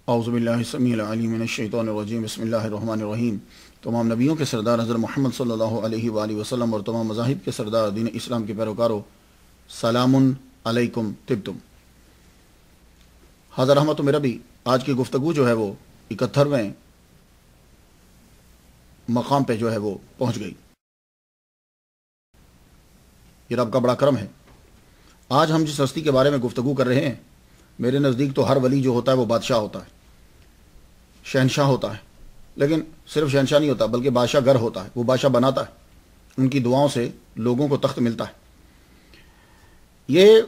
اعوذ باللہ السمیع العلیم من الشیطان الرجیم بسم اللہ الرحمن الرحیم۔ تمام نبیوں کے سردار حضرت محمد صلی اللہ علیہ وآلہ وسلم اور تمام مذاہب کے سردار دین اسلام کے پیروکاروں، سلام علیکم طبتم۔ حضرت رحمت میرا بھی آج کی گفتگو جو ہے وہ 71ویں مقام پہ جو ہے وہ پہنچ گئی۔ یہ رب کا بڑا کرم ہے۔ آج ہم جس ہستی کے بارے میں گفتگو کر رہے ہیں، میرے نزدیک تو ہر ولی جو ہوتا ہے وہ بادشاہ ہوتا ہے، شہنشاہ ہوتا ہے، لیکن صرف شہنشاہ نہیں ہوتا بلکہ بادشاہ گر ہوتا ہے۔ وہ بادشاہ بناتا ہے، ان کی دعاؤں سے لوگوں کو تخت ملتا ہے۔ یہ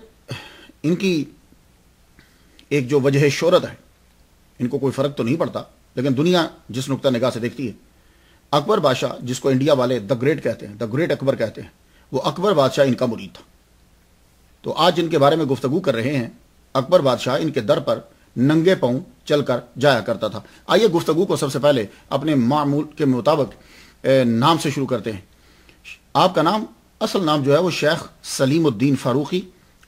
ان کی ایک جو وجہ شہرت ہے، ان کو کوئی فرق تو نہیں پڑتا، لیکن دنیا جس نقطہ نگاہ سے دیکھتی ہے، اکبر بادشاہ جس کو انڈیا والے دا گریٹ کہتے ہیں، دا گریٹ اکبر کہتے ہیں، وہ اکبر بادشاہ ان کا مرید تھا۔ تو آج جن کے بارے میں گفتگو کر رہے ہیں، اکبر بادشاہ ان کے در پر ننگے پاؤں چل کر جایا کرتا تھا۔ آئیے گفتگو کو سب سے پہلے اپنے معمول کے مطابق نام سے شروع کرتے ہیں۔ آپ کا نام، اصل نام جو ہے وہ شیخ سلیم الدین فاروقی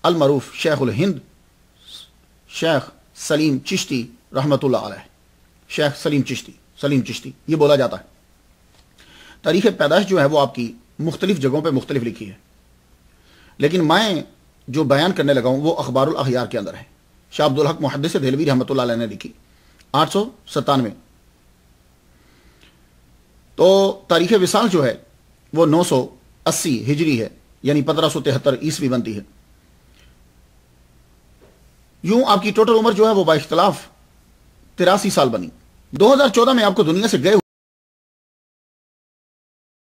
المعروف شیخ الہند، شیخ سلیم چشتی رحمۃ اللہ علیہ، شیخ سلیم چشتی، سلیم چشتی یہ بولا جاتا ہے۔ تاریخ پیدائش جو ہے وہ آپ کی مختلف جگہوں پہ مختلف لکھی ہے، لیکن میں جو بیان کرنے لگا ہوں وہ اخبار الاغیار کے اندر ہے۔ شاہ عبدالحق محدث دہلوی رحمۃ اللہ علیہ نے لکھی 897۔ تو تاریخ وصال جو ہے وہ 980 ہجری ہے، یعنی 1573 عیسوی بنتی ہے۔ یوں آپ کی ٹوٹل عمر جو ہے وہ با اختلاف 83 سال بنی۔ 2014 میں آپ کو دنیا سے گئے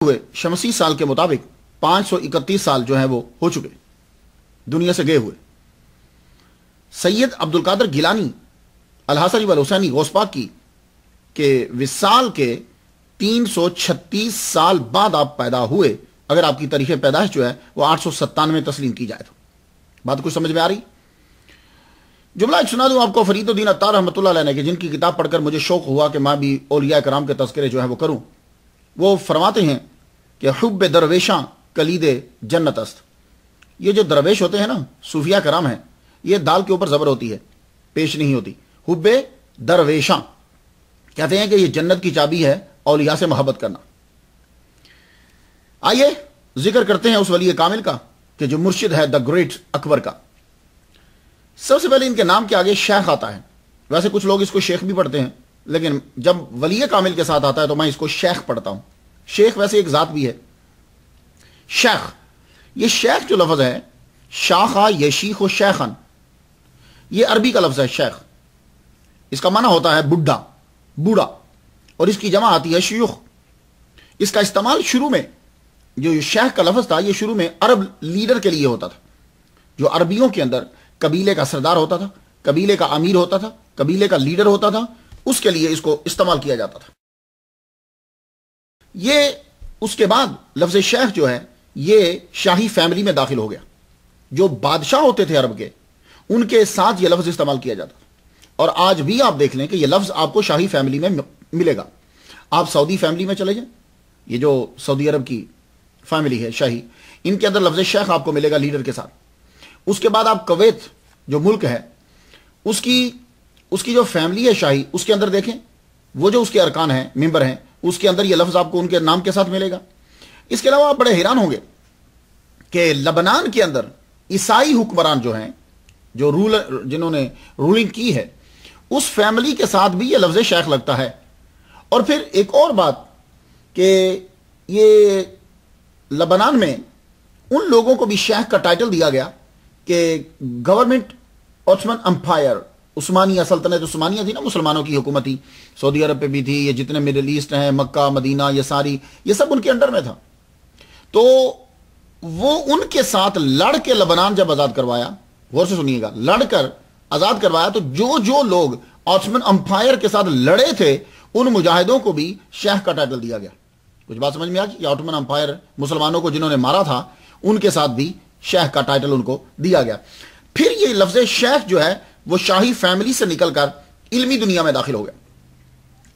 ہوئے شمسی سال کے مطابق 531 سال جو ہیں وہ ہو چکے دنیا سے گئے ہوئے۔ سید عبد القادر گیلانی الحصری والحسینی غوث پاک کی کہ وصال کے 336 سال بعد آپ پیدا ہوئے، اگر آپ کی تاریخ پیدائش جو ہے وہ 897 تسلیم کی جائے تو بات کچھ سمجھ میں آ رہی؟ جملہ ایک سنا دوں آپ کو فرید الدین عطار رحمۃ اللہ علیہ نے، کہ جن کی کتاب پڑھ کر مجھے شوق ہوا کہ میں بھی اولیاء کرام کے تذکرے جو ہے وہ کروں۔ وہ فرماتے ہیں کہ حب درویشاں کلید جنت است۔ یہ جو درویش ہوتے ہیں نا، صوفیہ کرام ہیں، یہ دال کے اوپر زبر ہوتی ہے، پیش نہیں ہوتی۔ حب درویشاں کہتے ہیں کہ یہ جنت کی چابی ہے اولیاء سے محبت کرنا۔ آئیے ذکر کرتے ہیں اس ولی کامل کا کہ جو مرشد ہے دا گریٹ اکبر کا۔ سب سے پہلے ان کے نام کے آگے شیخ آتا ہے۔ ویسے کچھ لوگ اس کو شیخ بھی پڑھتے ہیں، لیکن جب ولی کامل کے ساتھ آتا ہے تو میں اس کو شیخ پڑھتا ہوں۔ شیخ ویسے ایک ذات بھی ہے۔ شیخ، یہ شیخ جو لفظ ہے، شاخا یشیخ و شیخن، یہ عربی کا لفظ ہے شیخ۔ اس کا معنی ہوتا ہے بڈھا، بوڑھا، اور اس کی جمع آتی ہے شیوخ۔ اس کا استعمال شروع میں، جو شیخ کا لفظ تھا، یہ شروع میں عرب لیڈر کے لیے ہوتا تھا۔ جو عربیوں کے اندر قبیلے کا سردار ہوتا تھا، قبیلے کا امیر ہوتا تھا، قبیلے کا لیڈر ہوتا تھا، اس کے لیے اس کو استعمال کیا جاتا تھا۔ یہ اس کے بعد لفظ شیخ جو ہے یہ شاہی فیملی میں داخل ہو گیا۔ جو بادشاہ ہوتے تھے عرب کے، ان کے ساتھ یہ لفظ استعمال کیا جاتا تھا۔ اور آج بھی آپ دیکھ لیں کہ یہ لفظ آپ کو شاہی فیملی میں ملے گا۔ آپ سعودی فیملی میں چلے جائیں، یہ جو سعودی عرب کی فیملی ہے شاہی، ان کے اندر لفظ شیخ آپ کو ملے گا لیڈر کے ساتھ۔ اس کے بعد آپ کویت جو ملک ہے، اس کی جو فیملی ہے شاہی، اس کے اندر دیکھیں، وہ جو اس کے ارکان ہیں، ممبر ہیں، اس کے اندر یہ لفظ آپ کو ان کے نام کے ساتھ ملے گا۔ اس کے علاوہ آپ بڑے حیران ہوں گے کہ لبنان کے اندر عیسائی حکمران جو ہیں، جو جنہوں نے رولنگ کی ہے، اس فیملی کے ساتھ بھی یہ لفظ شیخ لگتا ہے۔ اور پھر ایک اور بات کہ یہ لبنان میں ان لوگوں کو بھی شیخ کا ٹائٹل دیا گیا کہ گورنمنٹ عثمان امپائر، عثمانیہ سلطنت عثمانیہ تھی نا، مسلمانوں کی حکومت تھی، سعودی عرب پہ بھی تھی، یہ جتنے مڈل ایسٹ ہیں، مکہ مدینہ، یہ ساری، یہ سب ان کے انڈر میں تھا۔ تو وہ ان کے ساتھ لڑ کے لبنان جب آزاد کروایا، غور سے سنیے گا، لڑ کر آزاد کروایا، تو جو لوگ عثمان امپائر کے ساتھ لڑے تھے، ان مجاہدوں کو بھی شیخ کا ٹائٹل دیا گیا۔ کچھ بات سمجھ میں آ گئی؟ کہ عثمان امپائر، مسلمانوں کو جنہوں نے مارا تھا، ان کے ساتھ بھی شیخ کا ٹائٹل ان کو دیا گیا۔ پھر یہ لفظ شیخ جو ہے وہ شاہی فیملی سے نکل کر علمی دنیا میں داخل ہو گیا۔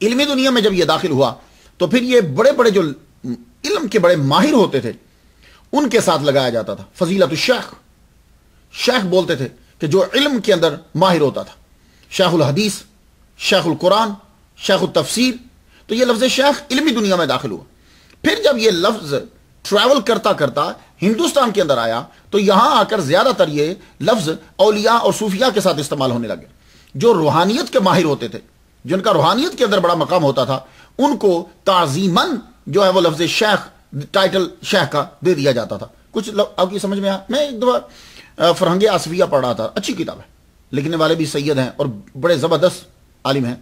علمی دنیا میں جب یہ داخل ہوا تو پھر یہ بڑے بڑے جو علم کے بڑے ماہر ہوتے تھے، ان کے ساتھ لگایا جاتا تھا۔ فضیلت الشیخ، شیخ بولتے تھے کہ جو علم کے اندر ماہر ہوتا تھا۔ شیخ الحدیث، شیخ القرآن، شیخ التفسیر. تو یہ لفظ شیخ علمی دنیا میں داخل ہوا. پھر جب یہ لفظ ٹریول کرتا کرتا ہندوستان کے اندر آیا تو یہاں آ کر زیادہ تر یہ لفظ اولیاء اور صوفیاء کے ساتھ استعمال ہونے لگے. جو روحانیت کے ماہر ہوتے تھے، جن کا روحانیت کے اندر بڑا مقام ہوتا تھا، ان کو تعظیماً جو ہے وہ لفظ شیخ، ٹائٹل شیخ کا دے دیا جاتا تھا. کچھ آپ کی سمجھ میں آیا؟ میں ایک دفعہ فرہنگ آصفیہ پڑھ رہا تھا، اچھی کتاب ہے، لکھنے والے بھی سید ہیں اور بڑے زبردست عالم ہیں.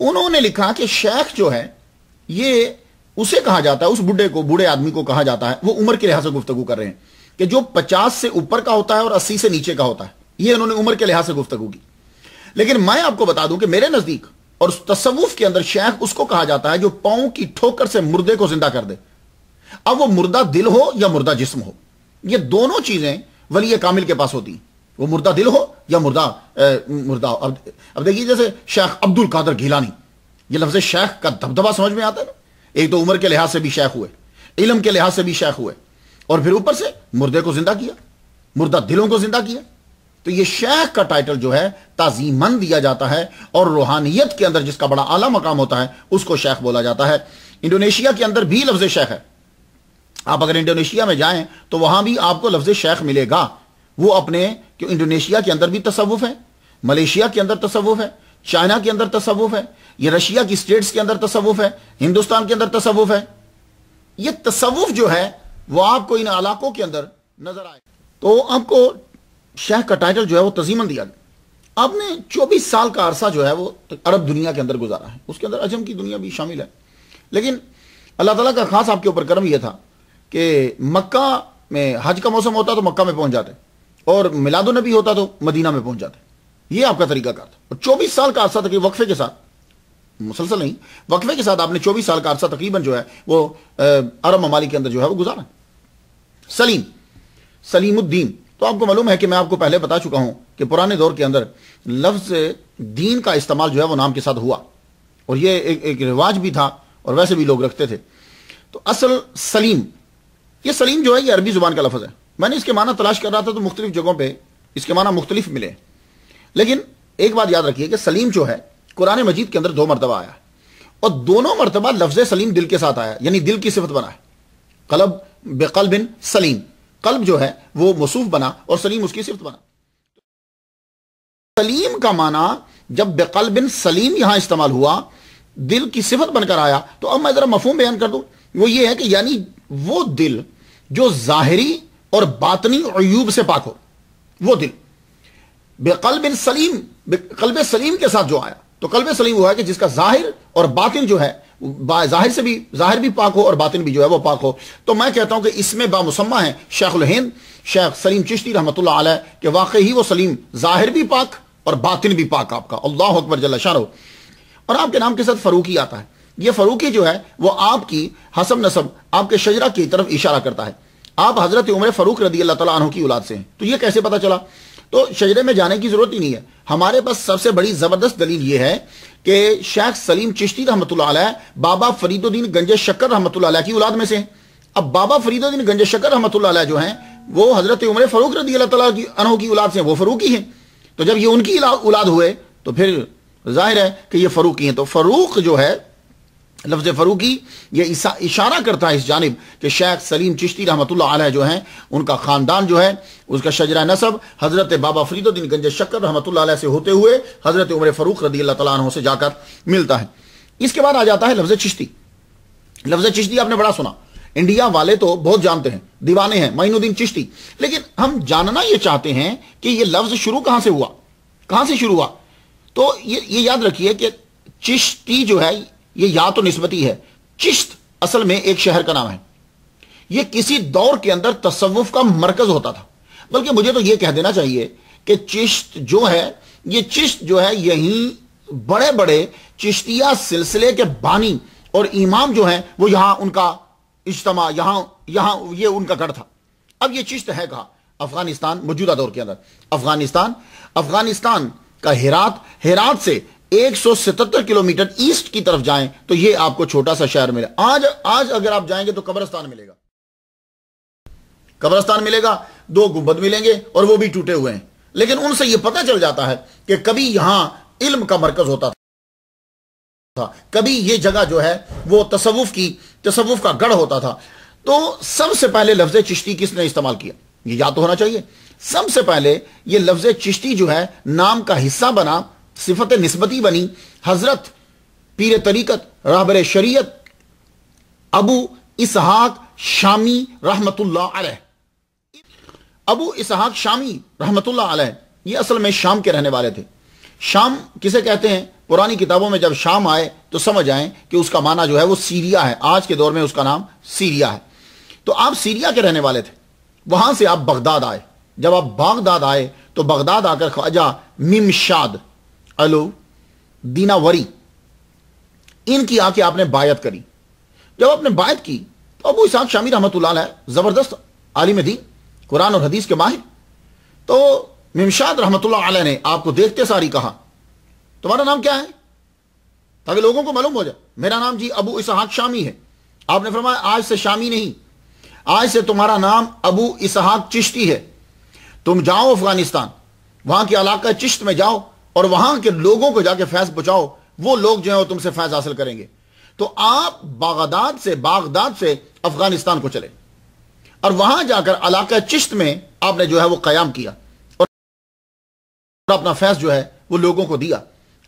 انہوں نے لکھا کہ شیخ جو ہے یہ اسے کہا جاتا ہے، اس بوڑھے آدمی کو کہا جاتا ہے، وہ عمر کے لحاظ سے گفتگو کر رہے ہیں، کہ جو 50 سے اوپر کا ہوتا ہے اور 80 سے نیچے کا ہوتا ہے. یہ انہوں نے عمر کے لحاظ سے گفتگو کی. لیکن میں آپ کو بتا دوں کہ میرے نزدیک اور تصوف کے اندر شیخ اس کو کہا جاتا ہے جو پاؤں کی ٹھوکر سے مردے کو زندہ کر دے. اب وہ مردہ دل ہو یا مردہ جسم ہو، یہ دونوں چیزیں ولی کامل کے پاس ہوتی ہیں. وہ مردہ دل ہو یا مردہ. اب دیکھیے جیسے شیخ عبد القادر گیلانی، یہ لفظ شیخ کا دبدبہ سمجھ میں آتا ہے نا. ایک تو عمر کے لحاظ سے بھی شیخ ہوئے، علم کے لحاظ سے بھی شیخ ہوئے، اور پھر اوپر سے مردے کو زندہ کیا، مردہ دلوں کو زندہ کیا. تو یہ شیخ کا ٹائٹل جو ہے تعظیماً دیا جاتا ہے، اور روحانیت کے اندر جس کا بڑا اعلیٰ مقام ہوتا ہے اس کو شیخ بولا جاتا ہے. انڈونیشیا کے اندر بھی لفظ شیخ ہے. آپ اگر انڈونیشیا میں جائیں تو وہاں بھی آپ کو لفظ شیخ ملے گا. وہ اپنے کہ انڈونیشیا کے اندر بھی تصوف ہے، ملیشیا کے اندر تصوف ہے، چائنا کے اندر تصوف ہے، یہ رشیا کی اسٹیٹس کے اندر تصوف ہے، ہندوستان کے اندر تصوف ہے. یہ تصوف جو ہے وہ آپ کو ان علاقوں کے اندر نظر آئے. تو آپ کو شیخ کا ٹائٹل جو ہے وہ تعظیماً دیا گیا. آپ نے 24 سال کا عرصہ جو ہے وہ عرب دنیا کے اندر گزارا ہے، اس کے اندر عجم کی دنیا بھی شامل ہے. لیکن اللہ تعالیٰ کا خاص آپ کے اوپر کرم یہ تھا کہ مکہ میں حج کا موسم ہوتا تو مکہ میں پہنچ جاتے، اور میلاد النبی ہوتا تو مدینہ میں پہنچ جاتے. یہ آپ کا طریقہ کار تھا. اور 24 سال کا عرصہ تقریباً وقفے کے ساتھ، مسلسل نہیں، وقفے کے ساتھ آپ نے 24 سال کا عرصہ تقریباً جو ہے وہ عرب ممالک کے اندر جو ہے وہ گزارا. سلیم الدین، تو آپ کو معلوم ہے کہ میں آپ کو پہلے بتا چکا ہوں کہ پرانے دور کے اندر لفظ دین کا استعمال جو ہے وہ نام کے ساتھ ہوا، اور یہ ایک رواج بھی تھا اور ویسے بھی لوگ رکھتے تھے. تو اصل سلیم، یہ سلیم جو ہے یہ عربی زبان کا لفظ ہے. میں نے اس کے معنی تلاش کر رہا تھا تو مختلف جگہوں پہ اس کے معنی مختلف ملے. لیکن ایک بات یاد رکھیے کہ سلیم جو ہے قرآن مجید کے اندر 2 مرتبہ آیا ہے، اور دونوں مرتبہ لفظ سلیم دل کے ساتھ آیا، یعنی دل کی صفت بنا ہے. قلب بقلب سلیم، قلب جو ہے وہ موصوف بنا اور سلیم اس کی صفت بنا. سلیم کا معنی جب بقلب سلیم یہاں استعمال ہوا، دل کی صفت بن کر آیا. تو اب میں ذرا مفہوم بیان کر دوں. وہ یہ ہے کہ یعنی وہ دل جو ظاہری اور باطنی عیوب سے پاک ہو، وہ دل بقلب سلیم، قلب سلیم کے ساتھ جو آیا. تو قلب سلیم ہوا ہے کہ جس کا ظاہر اور باطن جو ہے، ظاہر بھی پاک ہو اور باطن بھی جو ہے وہ پاک ہو. تو میں کہتا ہوں کہ اس میں بامسمہ ہے شیخ الہند شیخ سلیم چشتی رحمۃ اللہ علیہ کہ واقعی وہ سلیم ظاہر بھی پاک اور باطن بھی پاک آپ کا. اللہ اکبر جل شانہ. اور آپ کے نام کے ساتھ فروقی آتا ہے. یہ فروقی جو ہے وہ آپ کی حسب نسب، آپ کے شجرہ کی طرف اشارہ کرتا ہے. آپ حضرت عمر فاروق رضی اللہ تعالیٰ عنہ کی اولاد سے ہیں. تو یہ کیسے پتا چلا؟ تو شجرے میں جانے کی ضرورت ہی نہیں ہے. ہمارے پاس سب سے بڑی زبردست دلیل یہ ہے کہ شیخ سلیم چشتی رحمۃ اللہ علیہ بابا فرید الدین گنج شکر رحمۃ اللہ علیہ کی اولاد میں سے ہیں. اب بابا فرید الدین گنج شکر رحمۃ اللہ علیہ جو ہیں وہ حضرت عمر فاروق رضی اللہ تعالیٰ عنہ کی اولاد سے ہیں، وہ فروقی ہیں. تو جب یہ ان کی اولاد ہوئے تو پھر ظاہر ہے کہ یہ فروقی ہیں. تو فروق جو ہے، لفظ فروقی یہ اشارہ کرتا ہے اس جانب کہ شیخ سلیم چشتی رحمۃ اللہ علیہ جو ہیں ان کا خاندان جو ہے اس کا شجرہ نسب حضرت بابا فرید الدین گنج شکر رحمۃ اللہ علیہ سے ہوتے ہوئے حضرت عمر فاروق رضی اللہ تعالیٰ عنہ سے جا کر ملتا ہے. اس کے بعد آ جاتا ہے لفظ چشتی. لفظ چشتی آپ نے بڑا سنا، انڈیا والے تو بہت جانتے ہیں، دیوانے ہیں معین الدین چشتی. لیکن ہم جاننا یہ چاہتے ہیں کہ یہ لفظ شروع کہاں سے ہوا، کہاں سے شروع ہوا. تو یہ یاد رکھیے کہ چشتی جو ہے یہ یا تو نسبتی ہے. چشت اصل میں ایک شہر کا نام ہے. یہ کسی دور کے اندر تصوف کا مرکز ہوتا تھا. بلکہ مجھے تو یہ کہہ دینا چاہیے کہ چشت جو ہے، یہ چشت جو ہے یہیں بڑے بڑے چشتیہ سلسلے کے بانی اور امام جو ہیں وہ یہاں ان کا اجتماع، یہاں یہ ان کا گڑھ تھا. اب یہ چشت ہے کہاں؟ افغانستان. موجودہ دور کے اندر افغانستان کا ہرات سے 177 کلومیٹر ایسٹ کی طرف جائیں تو یہ آپ کو چھوٹا سا شہر ملے. آج اگر آپ جائیں گے تو قبرستان ملے گا. قبرستان ملے گا، 2 گنبد ملیں گے اور وہ بھی ٹوٹے ہوئے ہیں. لیکن ان سے یہ پتہ چل جاتا ہے کہ کبھی یہاں علم کا مرکز ہوتا تھا، کبھی یہ جگہ جو ہے وہ تصوف کا گڑھ ہوتا تھا۔ تو سب سے پہلے لفظ چشتی کس نے استعمال کیا؟ یہ یاد تو ہونا چاہیے۔ سب سے پہلے یہ لفظ چشتی جو ہے نام کا حصہ بنا، صفت نسبتی بنی، حضرت پیر طریقت راہبر شریعت ابو اسحاق شامی رحمت اللہ علیہ۔ ابو اسحاق شامی رحمت اللہ علیہ یہ اصل میں شام کے رہنے والے تھے۔ شام کسے کہتے ہیں؟ پرانی کتابوں میں جب شام آئے تو سمجھ آئیں کہ اس کا معنی جو ہے وہ سیریا ہے، آج کے دور میں اس کا نام سیریا ہے۔ تو آپ سیریا کے رہنے والے تھے، وہاں سے آپ بغداد آئے۔ جب آپ بغداد آئے تو بغداد آ کر خواجہ ممشاد الو دیناوری ان کی آ کے آپ نے بایعت کری۔ جب آپ نے بایعت کی تو ابو اسحاق شامی رحمۃ اللہ علیہ زبردست عالم دین، قرآن اور حدیث کے ماہر، تو ممشاد رحمۃ اللہ علیہ نے آپ کو دیکھتے ساری کہا تمہارا نام کیا ہے، تاکہ لوگوں کو معلوم ہو جائے۔ میرا نام جی ابو اسحاق شامی ہے۔ آپ نے فرمایا آج سے شامی نہیں، آج سے تمہارا نام ابو اسحاق چشتی ہے۔ تم جاؤ افغانستان، وہاں کے علاقہ چشت میں جاؤ اور وہاں کے لوگوں کو جا کے فیض پہنچاؤ، وہ لوگ جو ہیں وہ تم سے فیض حاصل کریں گے۔ تو آپ بغداد سے افغانستان کو چلے اور وہاں جا کر علاقہ چشت میں آپ نے جو ہے وہ قیام کیا اور اپنا فیض جو ہے وہ لوگوں کو دیا۔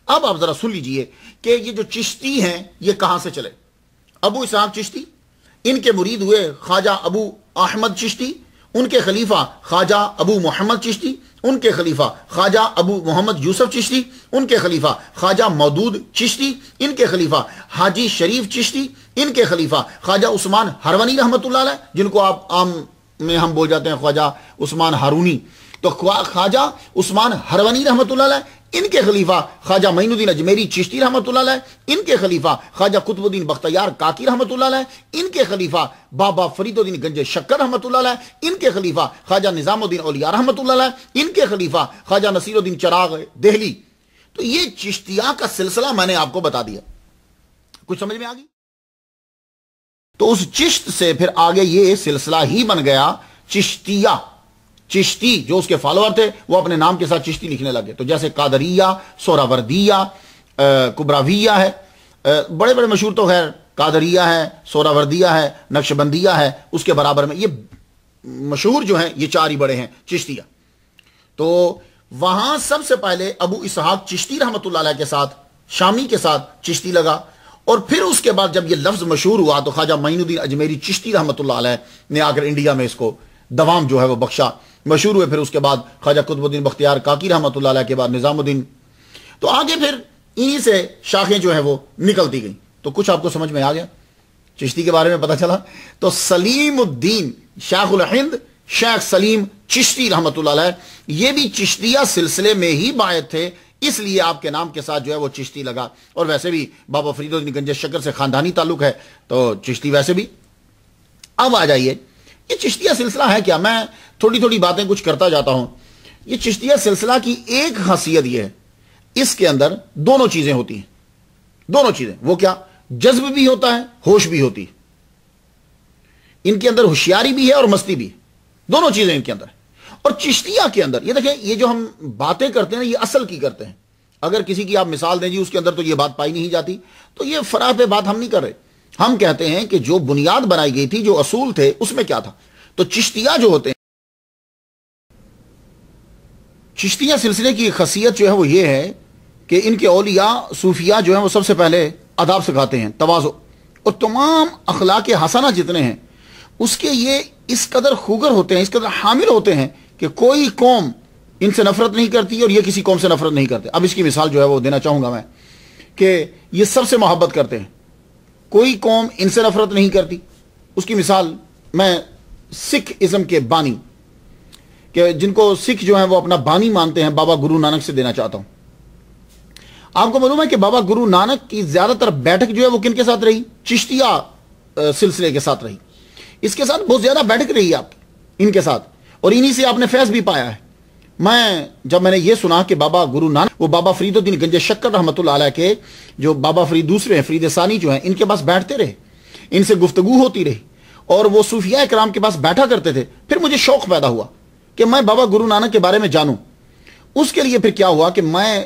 اب آپ ذرا سن لیجئے کہ یہ جو چشتی ہیں یہ کہاں سے چلے۔ ابو اسحاق چشتی، ان کے مرید ہوئے خواجہ ابو احمد چشتی، ان کے خلیفہ خواجہ ابو محمد چشتی، ان کے خلیفہ خواجہ ابو محمد یوسف چشتی، ان کے خلیفہ خواجہ مودود چشتی، ان کے خلیفہ حاجی شریف چشتی، ان کے خلیفہ خواجہ عثمان ہرونی رحمۃ اللہ علیہ، جن کو آپ عام میں ہم بول جاتے ہیں خواجہ عثمان ہارونی، تو خواجہ عثمان ہرونی رحمۃ اللہ علیہ، ان کے خلیفہ خواجہ معین الدین اجمیری چشتی رحمۃ اللہ علیہ، ان کے خلیفہ خواجہ قطب الدین بختیار کاکی رحمۃ اللہ علیہ، ان کے خلیفہ بابا فرید الدین گنج شکر رحمۃ اللہ علیہ، ان کے خلیفہ خواجہ نظام الدین اولیاء رحمۃ اللہ علیہ، ان کے خلیفہ خواجہ نصیر الدین چراغ دہلی۔ تو یہ چشتیہ کا سلسلہ میں نے آپ کو بتا دیا، کچھ سمجھ میں آ گئی؟ تو اس چشت سے پھر آگے یہ سلسلہ ہی بن گیا چشتیہ۔ چشتی جو اس کے فالوور تھے وہ اپنے نام کے ساتھ چشتی لکھنے لگے، تو جیسے قادریہ، سہروردیہ، کبراویہ ہے، بڑے بڑے مشہور تو خیر قادریہ ہے، سہروردیہ ہے، نقشبندیہ ہے، اس کے برابر میں یہ مشہور جو ہیں یہ چار ہی بڑے ہیں چشتیہ۔ تو وہاں سب سے پہلے ابو اسحاق چشتی رحمۃ اللہ علیہ کے ساتھ، شامی کے ساتھ چشتی لگا، اور پھر اس کے بعد جب یہ لفظ مشہور ہوا تو خواجہ معین الدین اجمیری چشتی رحمۃ اللہ علیہ نے آ کر انڈیا میں اس کو دوام جو ہے وہ بخشا، مشہور ہوئے۔ پھر اس کے بعد خواجہ قطب الدین بختیار کاکی رحمۃ اللہ علیہ کے بعد نظام الدین، تو آگے پھر انہی سے شاخیں جو ہے وہ نکلتی گئیں۔ تو کچھ آپ کو سمجھ میں آ گیا، چشتی کے بارے میں پتہ چلا۔ تو سلیم الدین شیخ الہند شیخ سلیم چشتی رحمۃ اللہ علیہ یہ بھی چشتیہ سلسلے میں ہی بایعت تھے، اس لیے آپ کے نام کے ساتھ جو ہے وہ چشتی لگا، اور ویسے بھی بابا فرید الدین گنج شکر سے خاندانی تعلق ہے تو چشتی ویسے بھی۔ اب آ جائیے یہ چشتیہ سلسلہ ہے کیا، میں تھوڑی تھوڑی باتیں کچھ کرتا جاتا ہوں۔ یہ چشتیہ سلسلہ کی ایک خاصیت یہ ہے، اس کے اندر دونوں چیزیں ہوتی ہیں، دونوں چیزیں، وہ کیا؟ جذب بھی ہوتا ہے، ہوش بھی ہوتی ہے، ان کے اندر ہوشیاری بھی ہے اور مستی بھی ہے، دونوں چیزیں ان کے اندر ہے۔ اور چشتیہ کے اندر یہ دیکھیں، یہ جو ہم باتیں کرتے ہیں یہ اصل کی کرتے ہیں، اگر کسی کی آپ مثال دیں جی اس کے اندر تو یہ بات پائی نہیں جاتی، تو یہ فرع پہ بات ہم نہیں کر رہے، ہم کہتے ہیں کہ جو بنیاد بنائی گئی تھی، جو اصول تھے، اس میں کیا تھا۔ تو چشتیہ جو ہوتے ہیں، چشتیہ سلسلے کی خاصیت جو ہے وہ یہ ہے کہ ان کے اولیاء صوفیاء جو ہیں وہ سب سے پہلے آداب سکھاتے ہیں، تواضع، اور تمام اخلاق حسنہ جتنے ہیں اس کے یہ اس قدر خوگر ہوتے ہیں، اس قدر حامل ہوتے ہیں کہ کوئی قوم ان سے نفرت نہیں کرتی اور یہ کسی قوم سے نفرت نہیں کرتے۔ اب اس کی مثال جو ہے وہ دینا چاہوں گا میں کہ یہ سب سے محبت کرتے ہیں، کوئی قوم ان سے نفرت نہیں کرتی۔ اس کی مثال میں سکھ ازم کے بانی، کہ جن کو سکھ جو ہیں وہ اپنا بانی مانتے ہیں، بابا گرو نانک سے دینا چاہتا ہوں۔ آپ کو معلوم ہے کہ بابا گرو نانک کی زیادہ تر بیٹھک جو ہے وہ کن کے ساتھ رہی؟ چشتیہ سلسلے کے ساتھ رہی، اس کے ساتھ بہت زیادہ بیٹھک رہی آپ کی ان کے ساتھ، اور انہی سے آپ نے فیض بھی پایا ہے۔ جب میں نے یہ سنا کہ بابا گرو نانک وہ بابا فرید الدین گنج شکر رحمۃ اللہ علیہ کے جو بابا فرید دوسرے ہیں، فرید ثانی جو ہیں، ان کے پاس بیٹھتے رہے، ان سے گفتگو ہوتی رہی اور وہ صوفیاء اکرام کے پاس بیٹھا کرتے تھے، پھر مجھے شوق پیدا ہوا کہ میں بابا گرو نانک کے بارے میں جانوں۔ اس کے لیے پھر کیا ہوا کہ میں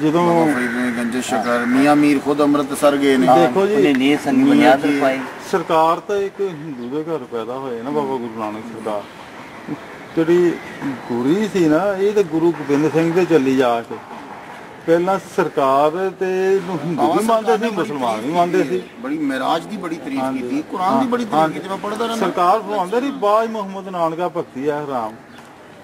ਜਦੋਂ ਗੰਜੇ ਸ਼ਕਰ ਮੀਆਂ ਮੀਰ ਖੁਦ ਅੰਮ੍ਰਿਤਸਰ ਗਏ ਨੇ। ਦੇਖੋ ਜੀ ਨੇ ਸੰਗ ਬੁਨਿਆਦ ਰਖਵਾਈ ਸਰਕਾਰ ਤਾਂ ਇੱਕ ਹਿੰਦੂ ਦੇ ਘਰ ਪੈਦਾ ਹੋਏ ਨਾ ਬਾਬਾ ਗੁਰੂ ਨਾਨਕ ਸਰਕਾਰ, ਜਿਹੜੀ ਗੁਰੀ ਸੀ ਨਾ ਇਹ ਤਾਂ ਗੁਰੂ ਗੋਬਿੰਦ ਸਿੰਘ ਦੇ ਚੱਲੀ ਜਾ ਕੇ ਪਹਿਲਾਂ ਸਰਕਾਰ ਤੇ ਹਿੰਦੂ ਵੀ ਮੰਨਦੇ ਸੀ, ਮੁਸਲਮਾਨ ਵੀ ਮੰਨਦੇ ਸੀ। ਬੜੀ ਮਿਰਾਜ ਦੀ ਬੜੀ ਤਾਰੀਫ ਕੀਤੀ, ਕੁਰਾਨ ਦੀ ਬੜੀ ਤਾਰੀਫ ਕੀਤੀ, ਮੈਂ ਪੜ੍ਹਦਾ ਰਹਿੰਦਾ। ਸਰਕਾਰ ਫਰਮਾਉਂਦੇ ਸੀ ਬਾਜ ਮੁਹੰਮਦ ਨਾਨਕਾ ਭਗਤੀ ਹੈ ਹਰਾਮ,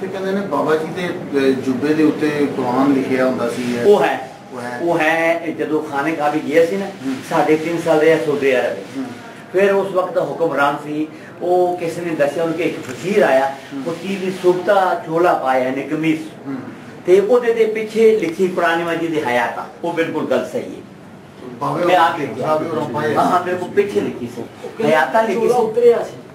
ਤੇ ਕਹਿੰਦੇ ਨੇ ਬਾਬਾ ਜੀ ਦੇ ਜੁੱਬੇ ਦੇ ਉੱਤੇ ਕੁਰਾਨ ਲਿਖਿਆ ਹੁੰਦਾ ਸੀ। ਉਹ ਹੈ ਜਦੋਂ ਖਾਨੇ ਕਾਬੀ ਗਿਆ ਸੀ ਨਾ 3.5 ਸਾਲ ਰਿਹਾ ਸਾਊਦੀ ਅਰਬ। ਫਿਰ ਉਸ ਵਕਤ ਹੁਕਮਰਾਨ ਸੀ ਉਹ ਕਿਸੇ ਨੇ ਦੱਸਿਆ ਉਹਨੂੰ ਇੱਕ ਵਜ਼ੀਰ ਆਇਆ ਉਹ ਕੀ ਸੁਬਤਾ ਚੋਲਾ ਪਾਇਆ ਨੇ ਕਮੀਜ਼ ਤੇ ਉਹਦੇ ਦੇ ਪਿੱਛੇ ਲਿਖੀ ਕੁਰਾਨ ਮਜੀਦ ਦੀ ਹਯਾਤ ਉਹ ਬਿਲਕੁਲ ਗੱਲ ਸਹੀ ਹੈ। ਮੈਂ ਆ ਕੇ ਹਾਂ ਮੇਰੇ ਕੋਲ ਪਿੱਛੇ ਲਿਖੀ ਸੀ ਹਯਾਤ ਲਿਖੀ ਸੀ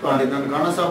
ਤੁਹਾਡੇ ਨਨਕਾਣਾ ਸਾਹਿਬ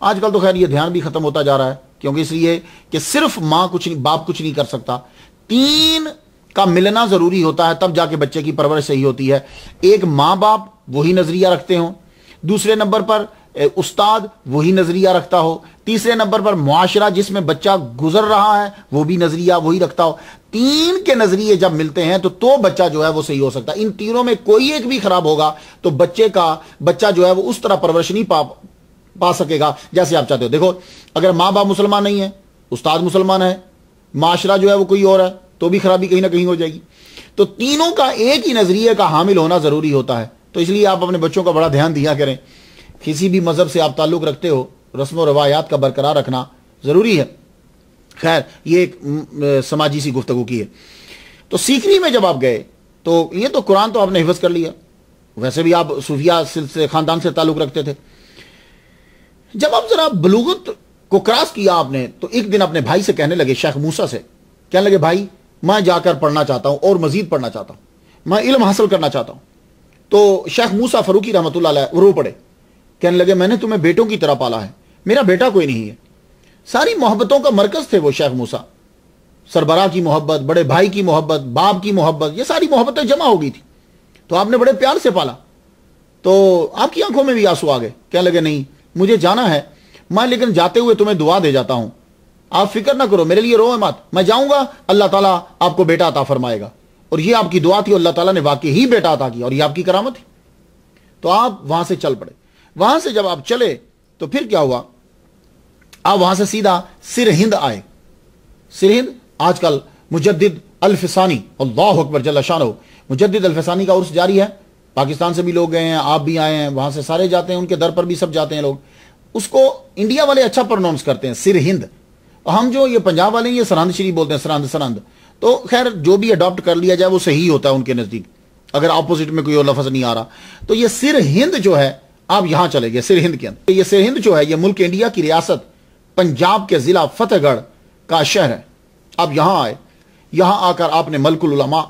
آج کل تو خیر یہ دھیان بھی ختم ہوتا جا رہا ہے، کیونکہ اس لیے کہ صرف ماں کچھ نہیں، باپ کچھ نہیں کر سکتا، 3 کا ملنا ضروری ہوتا ہے، تب جا کے بچے کی پرورش صحیح ہوتی ہے۔ ایک ماں باپ وہی نظریہ رکھتے ہوں، دوسرے نمبر پر استاد وہی نظریہ رکھتا ہو، تیسرے نمبر پر معاشرہ جس میں بچہ گزر رہا ہے وہ بھی نظریہ وہی رکھتا ہو۔ 3 کے نظریے جب ملتے ہیں تو بچہ جو ہے وہ صحیح ہو سکتا ہے۔ ان تینوں میں کوئی ایک بھی خراب ہوگا تو بچہ جو ہے وہ اس طرح پرورش نہیں پا سکے گا جیسے آپ چاہتے ہو۔ دیکھو اگر ماں باپ مسلمان نہیں ہے، استاد مسلمان ہے، معاشرہ جو ہے وہ کوئی اور ہے، تو بھی خرابی کہیں نہ کہیں ہو جائے گی۔ تو تینوں کا ایک ہی نظریے کا حامل ہونا ضروری ہوتا ہے۔ تو اس لیے آپ اپنے بچوں کا بڑا دھیان دیا کریں، کسی بھی مذہب سے آپ تعلق رکھتے ہو، رسم و روایات کا برقرار رکھنا ضروری ہے۔ خیر یہ ایک سماجی سی گفتگو کی ہے۔ تو سیکری میں جب آپ گئے تو یہ تو قرآن تو آپ نے حفظ کر لیا، ویسے بھی آپ صوفیہ سلسلے خاندان سے تعلق رکھتے تھے۔ جب آپ ذرا بلوغت کو کراس کیا آپ نے، تو ایک دن اپنے بھائی سے کہنے لگے، شیخ موسیٰ سے کہنے لگے، بھائی میں جا کر پڑھنا چاہتا ہوں اور مزید پڑھنا چاہتا ہوں، میں علم حاصل کرنا چاہتا ہوں۔ تو شیخ موسیٰ فاروقی رحمۃ اللہ علیہ رو پڑے، کہنے لگے میں نے تمہیں بیٹوں کی طرح پالا ہے، میرا بیٹا کوئی نہیں ہے۔ ساری محبتوں کا مرکز تھے وہ شیخ موسیٰ، سربراہ کی محبت، بڑے بھائی کی محبت، باپ کی محبت، یہ ساری محبتیں جمع ہو گئی تھی، تو آپ نے بڑے پیار سے پالا۔ تو آپ کی آنکھوں میں بھی آنسو آ گئے، کہنے لگے نہیں مجھے جانا ہے، میں لیکن جاتے ہوئے تمہیں دعا دے جاتا ہوں، آپ فکر نہ کرو، میرے لیے رو مت، میں جاؤں گا اللہ تعالیٰ آپ کو بیٹا عطا فرمائے گا۔ اور یہ آپ کی دعا تھی، اللہ تعالیٰ نے واقعی ہی بیٹا عطا کیا، اور یہ آپ کی کرامت تھی۔ تو آپ وہاں سے چل پڑے۔ وہاں سے جب آپ چلے تو پھر کیا ہوا، آپ وہاں سے سیدھا سرہند آئے۔ سرہند آج کل مجدد الفسانی، اللہ اکبر جل شانہ، مجدد الفسانی کا عرس جاری ہے، پاکستان سے بھی لوگ گئے ہیں، آپ بھی آئے ہیں، وہاں سے سارے جاتے ہیں، ان کے در پر بھی سب جاتے ہیں لوگ۔ اس کو انڈیا والے اچھا پروناؤنس کرتے ہیں سرہند، ہم جو یہ پنجاب والے ہیں یہ سرہند شریف بولتے ہیں، سرہند۔ تو خیر جو بھی اڈاپٹ کر لیا جائے وہ صحیح ہوتا ہے ان کے نزدیک، اگر اپوزٹ میں کوئی اور لفظ نہیں آ رہا۔ تو یہ سرہند جو ہے، آپ یہاں چلے گئے سرہند کے اندر۔ یہ سرہند جو ہے یہ ملک انڈیا کی ریاست پنجاب کے ضلع فتح گڑھ کا شہر ہے۔ آپ یہاں آئے، یہاں آ کر آپ نے ملک العلماء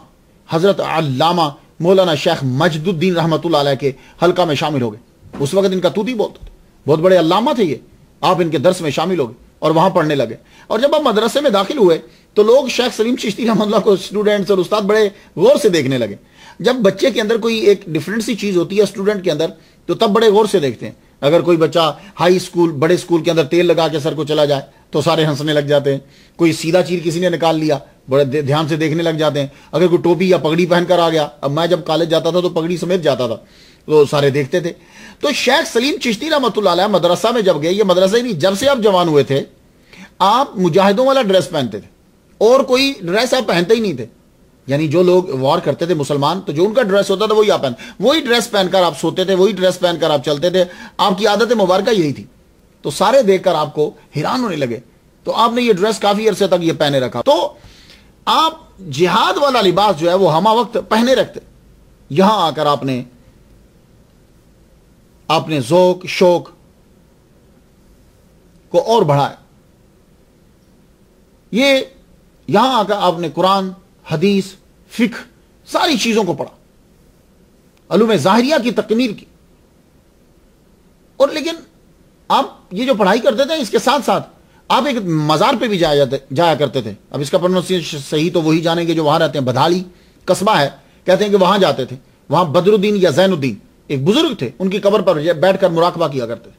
حضرت علامہ مولانا شیخ مجد الدین رحمۃ اللہ علیہ کے حلقہ میں شامل ہو گئے۔ اس وقت ان کا توتی بولتے تھے، بہت بڑے علامہ تھے یہ۔ آپ ان کے درس میں شامل ہو گئے اور وہاں پڑھنے لگے۔ اور جب آپ مدرسے میں داخل ہوئے تو لوگ شیخ سلیم چشتی رحمۃ اللہ کو، اسٹوڈنٹس اور استاد بڑے غور سے دیکھنے لگے۔ جب بچے کے اندر کوئی ایک ڈفرینٹ سی چیز ہوتی ہے اسٹوڈنٹ کے اندر، تو تب بڑے غور سے دیکھتے ہیں۔ اگر کوئی بچہ ہائی اسکول، بڑے اسکول کے اندر تیل لگا کے سر کو چلا جائے تو سارے ہنسنے لگ جاتے ہیں۔ کوئی سیدھا چیر کسی نے نکال لیا، بڑے دھیان سے دیکھنے لگ جاتے ہیں۔ اگر کوئی ٹوپی یا پگڑی پہن کر آ گیا، اب میں جب کالج جاتا تھا تو پگڑی سمیت جاتا تھا، تو سارے دیکھتے تھے۔ تو شیخ سلیم چشتی رحمۃ اللہ علیہ مدرسہ میں جب گئے، یہ مدرسہ ہی نہیں، جب سے آپ جوان ہوئے تھے آپ مجاہدوں والا ڈریس پہنتے تھے، اور کوئی ڈریس آپ پہنتے ہی نہیں تھے۔ یعنی جو لوگ وار کرتے تھے مسلمان، تو جو ان کا ڈریس ہوتا تھا وہی ڈریس پہن کر آپ سوتے تھے، وہی ڈریس پہن کر آپ چلتے تھے۔ آپ کی عادت مبارکہ یہی تھی۔ تو سارے دیکھ کر آپ کو حیران ہونے لگے، تو آپ نے یہ ڈریس کافی عرصے تک یہ پہنے رکھا۔ تو آپ جہاد والا لباس جو ہے وہ ہمہ وقت پہنے رکھتے۔ یہاں آ کر آپ نے ذوق شوق کو اور بڑھایا۔ یہ یہاں آ کر آپ نے قرآن، حدیث، فقہ، ساری چیزوں کو پڑھا، علوم ظاہریہ کی تکمیل کی۔ اور لیکن آپ یہ جو پڑھائی کرتے تھے، اس کے ساتھ ساتھ آپ ایک مزار پہ بھی جایا کرتے تھے۔ اب اس کا پروننسیشن صحیح تو وہی جانیں گے جو وہاں رہتے ہیں، بدھالی قصبہ ہے، کہتے ہیں کہ وہاں جاتے تھے۔ وہاں بدر الدین یا زین الدین ایک بزرگ تھے، ان کی قبر پر بیٹھ کر مراقبہ کیا کرتے تھے۔